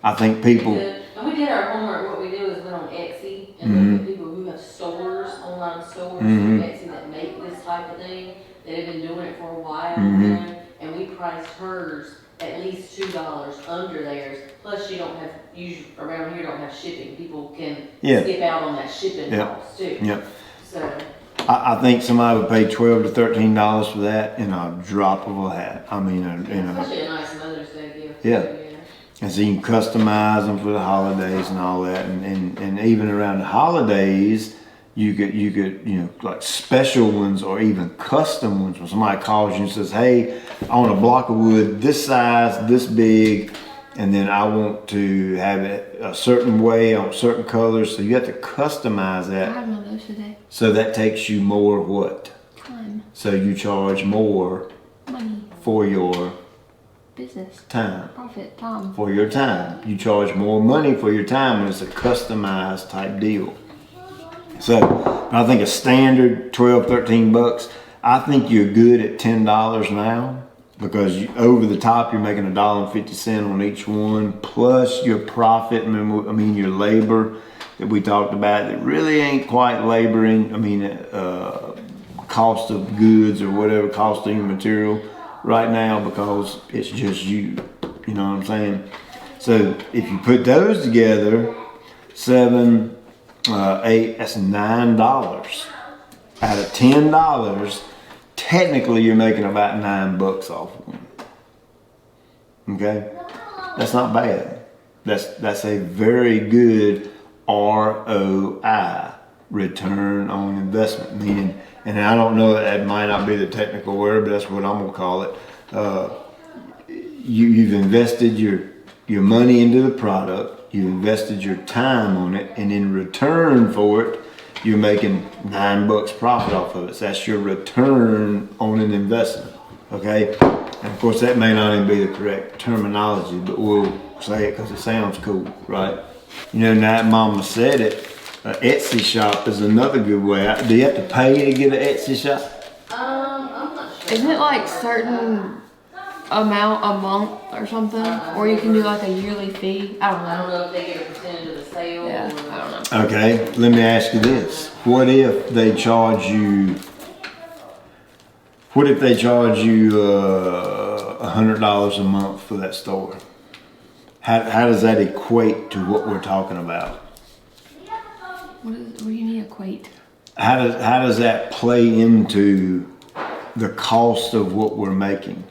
I think people. And we did our homework. What we do is went on Etsy and look at people who have stores, online stores on Etsy that make this type of thing, that have been doing it for a while, and we priced hers at least $2 under theirs. Plus, you around here don't have shipping. People can skip out on that shipping cost too. Yeah. So. I think somebody would pay $12 to $13 for that in a drop of a hat. I mean, especially a nice Mother's Day gift. Yeah. And so you can customize them for the holidays and all that, and even around the holidays, you could like special ones or even custom ones. When somebody calls you and says, "Hey, I want a block of wood this size, this big, and then I want to have it a certain way on certain colors. So you have to customize I that. had one of those today. So that takes you more what? Time. So you charge more Money. for your Business. time. Profit. Time. For your time. You charge more money for your time when it's a customized type deal. So I think a standard 12, 13 bucks, I think you're good at $10 now, because over the top you're making $1.50 on each one, plus your profit, your labor that we talked about, that really ain't quite laboring, cost of goods or whatever, cost of your material right now, because it's just you know what I'm saying? So if you put those together, 7, 8, that's $9 out of $10. Technically you're making about $9 off of them. Okay, that's not bad. That's a very good ROI, return on investment, meaning, and I don't know, that might not be the technical word, but that's what I'm gonna call it. You've invested your money into the product, you've invested your time on it, and in return for it, you're making $9 profit off of it. So that's your return on an investment, okay? And of course, that may not even be the correct terminology, but we'll say it because it sounds cool, right? You know, now that Mama said it, an Etsy shop is another good way. Do you have to pay to get an Etsy shop? I'm not sure. Isn't it like certain amount a month or something? Or you can do like a yearly fee? I don't I don't know. know if they get a percentage of the sale. Yeah, Or, I don't know. Okay, let me ask you this. What if they charge you $100 a month for that store? How does that equate to what we're talking about? What do you mean equate? How does that play into the cost of what we're making?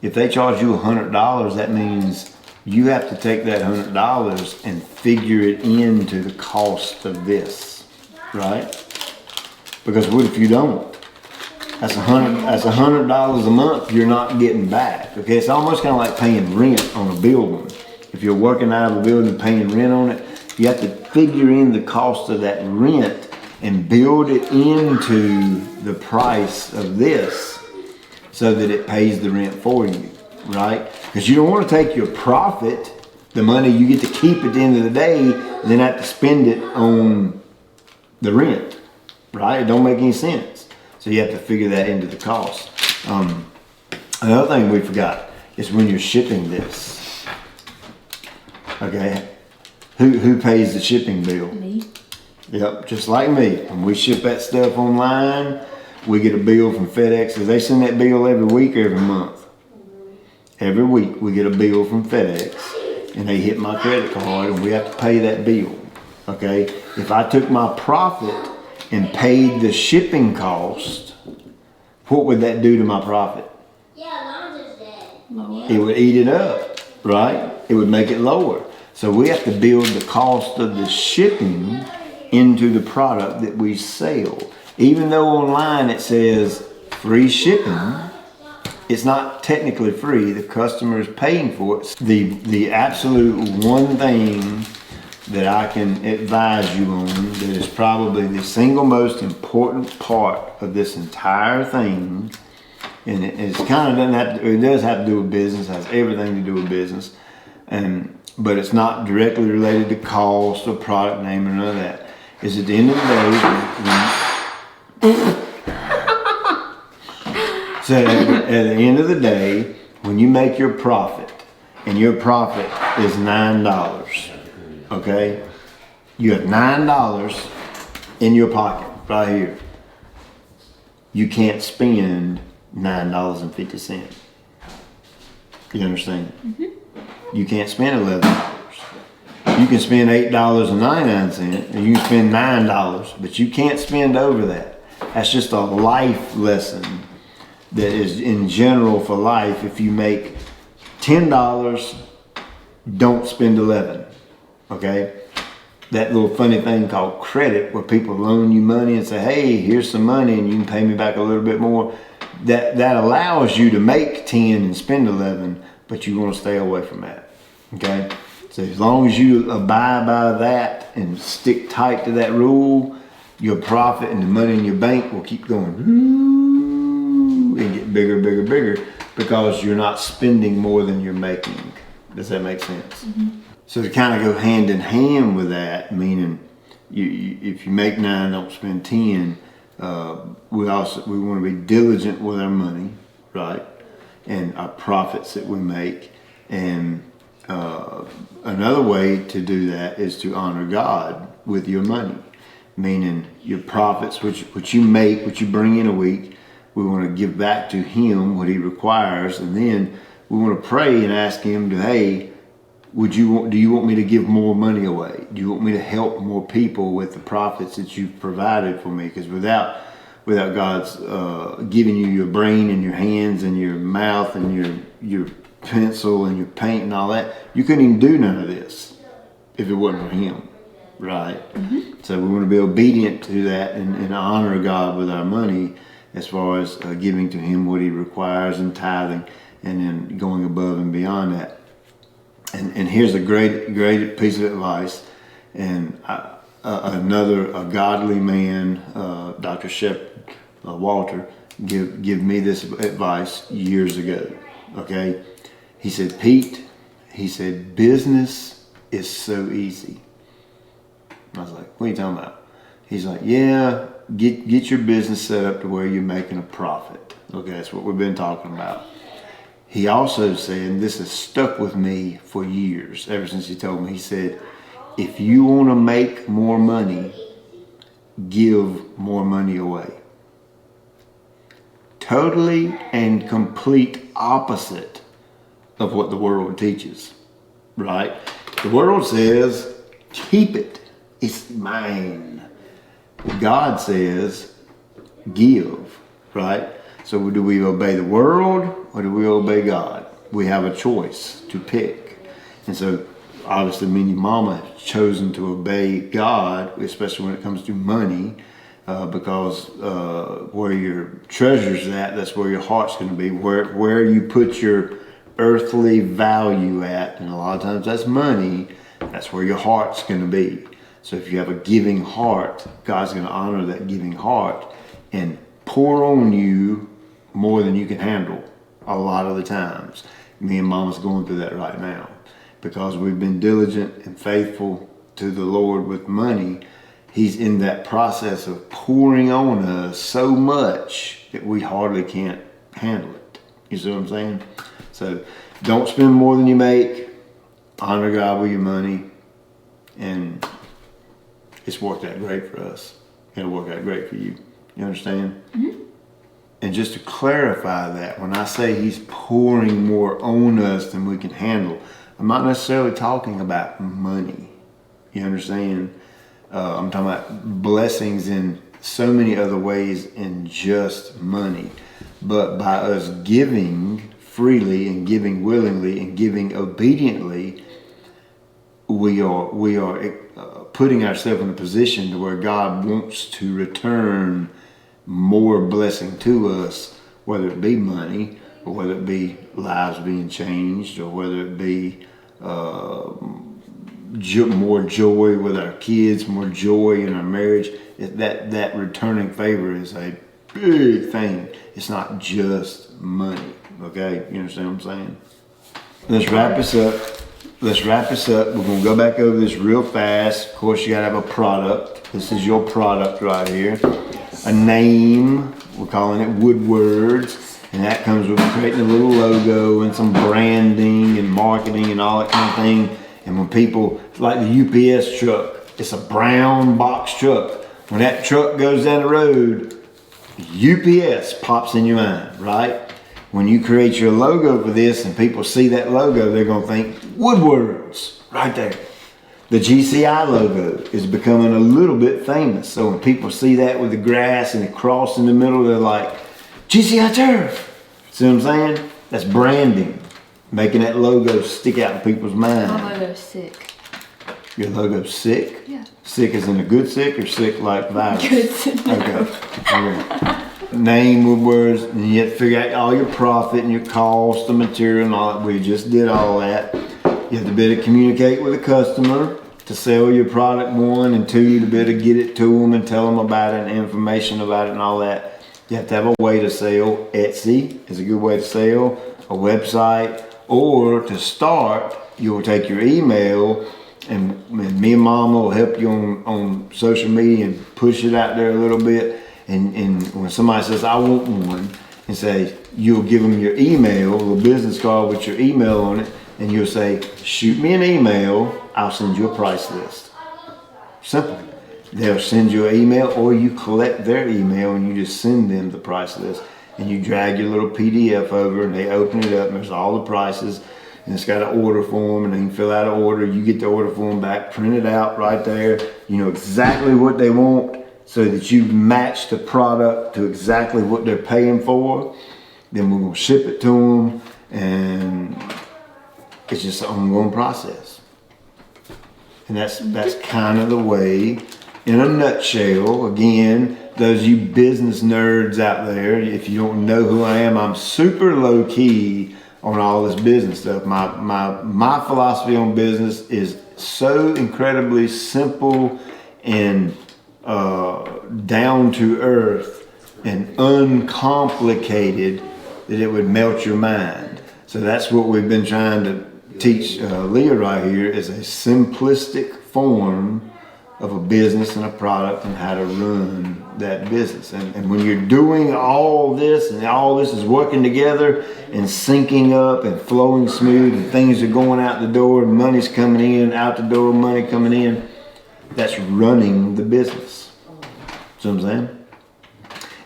If they charge you $100, that means you have to take that $100 and figure it into the cost of this, right? Because what if you don't? That's $100 a month you're not getting back. Okay, it's almost kind of like paying rent on a building. If you're working out of a building paying rent on it, you have to figure in the cost of that rent and build it into the price of this so that it pays the rent for you, right? Because you don't want to take your profit, the money you get to keep at the end of the day, and then have to spend it on the rent, right? It don't make any sense. So you have to figure that into the cost. Another thing we forgot is when you're shipping this, okay, who pays the shipping bill? Me. Yep, just like me. When we ship that stuff online, we get a bill from FedEx. They send that bill every week or every month? Every week we get a bill from FedEx, and they hit my credit card, and we have to pay that bill. Okay, if I took my profit and paid the shipping cost, what would that do to my profit? Lower. It would eat it up, right? It would make it lower. So we have to build the cost of the shipping into the product that we sell. Even though online it says free shipping, it's not technically free. The customer is paying for it. The absolute one thing that I can advise you on, that is probably the single most important part of this entire thing, and it does have to do with business, has everything to do with business, but it's not directly related to cost or product name or none of that. Is at the end of the day, so at the end of the day, when you make your profit, and your profit is $9, okay? You have $9 in your pocket, right here. You can't spend $9.50. You understand? Mm-hmm. You can't spend $11. You can spend $8.99, and you can spend $9, but you can't spend over that. That's just a life lesson that is in general for life. If you make $10, don't spend $11, okay? That little funny thing called credit, where people loan you money and say, hey, here's some money and you can pay me back a little bit more. that allows you to make 10 and spend 11, but you want to stay away from that. Okay? So as long as you abide by that and stick tight to that rule, your profit and the money in your bank will keep going and get bigger, bigger, bigger, because you're not spending more than you're making. Does that make sense? Mm-hmm. So to kind of go hand in hand with that, meaning if you make 9, don't spend 10. We want to be diligent with our money, right, and our profits that we make. And another way to do that is to honor God with your money, meaning your profits, which you make, what you bring in a week. We want to give back to Him what He requires, and then we want to pray and ask Him to, hey, do you want me to give more money away? Do you want me to help more people with the profits that you've provided for me? Because without God's giving you your brain and your hands and your mouth and your pencil and your paint and all that, you couldn't even do none of this if it wasn't for Him, right? Mm-hmm. So we want to be obedient to that and honor God with our money, as far as giving to Him what He requires and tithing, and then going above and beyond that. And here's a great piece of advice. And a godly man, Dr. Shep Walter, give me this advice years ago. Okay, he said, Pete, he said, business is so easy. I was like, what are you talking about? He's like, yeah, get your business set up to where you're making a profit. Okay, that's what we've been talking about. He also said, and this has stuck with me for years, ever since he told me, he said, if you want to make more money, give more money away. Totally and complete opposite of what the world teaches, right? The world says, keep it, it's mine. God says, give, right? So do we obey the world or do we obey God? We have a choice to pick. And so obviously me and your mama have chosen to obey God, especially when it comes to money, because where your treasure's at, that's where your heart's going to be. Where you put your earthly value at, and a lot of times that's money, that's where your heart's going to be. So if you have a giving heart, God's going to honor that giving heart and pour on you more than you can handle a lot of the times. Me and Mama's going through that right now because we've been diligent and faithful to the Lord with money. He's in that process of pouring on us so much that we hardly can't handle it. You see what I'm saying? So don't spend more than you make. Honor God with your money. And it's worked out great for us. It'll work out great for you. You understand? Mm-hmm. And just to clarify that, when I say He's pouring more on us than we can handle, I'm not necessarily talking about money. You understand? I'm talking about blessings in so many other ways than just money. But by us giving freely and giving willingly and giving obediently, we are putting ourselves in a position to where God wants to return more blessing to us, whether it be money or whether it be lives being changed or whether it be more joy with our kids, more joy in our marriage. That returning favor is a big thing. It's not just money. Okay, you understand what I'm saying? Let's wrap this up. We're going to go back over this real fast. Of course, you got to have a product. This is your product right here. A name. We're calling it Woodwords. And that comes with creating a little logo and some branding and marketing and all that kind of thing. And when people, like the UPS truck, it's a brown box truck. When that truck goes down the road, UPS pops in your mind, right? When you create your logo for this and people see that logo, they're going to think Woodwords right there. The GCI logo is becoming a little bit famous. So when people see that with the grass and the cross in the middle, they're like, GCI turf. See what I'm saying? That's branding. Making that logo stick out in people's minds. My logo's sick. Your logo's sick? Yeah. Sick as in a good sick or sick like virus? Good sick. Okay. name words, and you have to figure out all your profit and your cost, the material and all that. We just did all that. You have to be able to communicate with the customer to sell your product, one, and two, to be able to get it to them and tell them about it and information about it and all that. You have to have a way to sell. Etsy is a good way to sell, a website, or to start, you'll take your email and me and Mama will help you on social media and push it out there a little bit. And when somebody says, I want one, and say, you'll give them your email, a little business card with your email on it, and you'll say, shoot me an email, I'll send you a price list. Simple. They'll send you an email, or you collect their email and you just send them the price list. And you drag your little PDF over and they open it up and there's all the prices. And it's got an order form, and they can fill out an order. You get the order form back, print it out right there. You know exactly what they want so that you match the product to exactly what they're paying for. Then we're gonna ship it to them, and it's just an ongoing process. And that's kind of the way, in a nutshell. Again, those of you business nerds out there, if you don't know who I am, I'm super low key on all this business stuff. My philosophy on business is so incredibly simple and down to earth and uncomplicated that it would melt your mind. So that's what we've been trying to teach Leah right here, is a simplistic form of a business and a product and how to run that business. And when you're doing all this and all this is working together and syncing up and flowing smooth and things are going out the door and money's coming in, out the door, money coming in, that's running the business. See what I'm saying?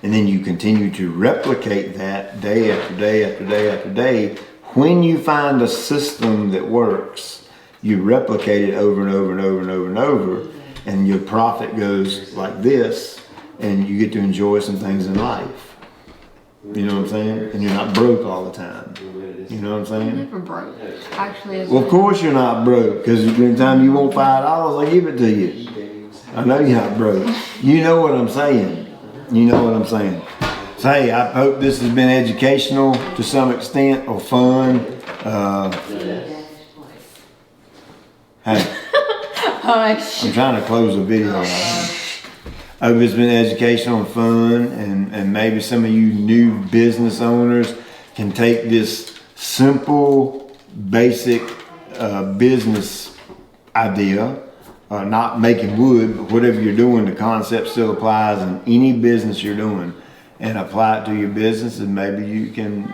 And then you continue to replicate that day after day after day after day. When you find a system that works, you replicate it over and over and over and over and over, and your profit goes like this, and you get to enjoy some things in life. You know what I'm saying? And you're not broke all the time. You know what I'm saying? Never broke. Actually, Well, of course you're not broke, because every time you want $5, I give it to you. I know you're not broke. You know what I'm saying. You know what I'm saying. So hey, I hope this has been educational to some extent, or fun. Hey, I'm trying to close the video right now. I hope it's been educational and fun, and maybe some of you new business owners can take this simple, basic business idea, not making wood, but whatever you're doing, the concept still applies in any business you're doing, and apply it to your business, and maybe you can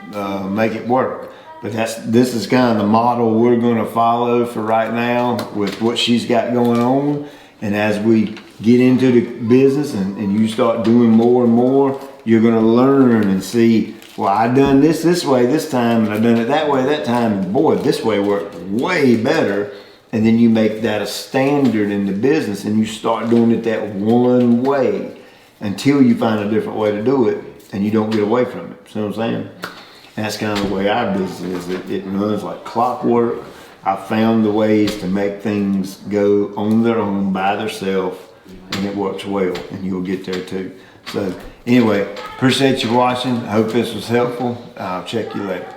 make it work. But this is kind of the model we're going to follow for right now with what she's got going on. And as we get into the business and you start doing more and more, you're going to learn and see, well, I done this way this time, and I done it that way that time, and boy, this way worked way better. And then you make that a standard in the business, and you start doing it that one way until you find a different way to do it, and you don't get away from it. See what I'm saying? And that's kind of the way our business is. It runs like clockwork. I found the ways to make things go on their own by themselves, and it works well, and you'll get there too. So anyway, appreciate you watching. I hope this was helpful. I'll check you later.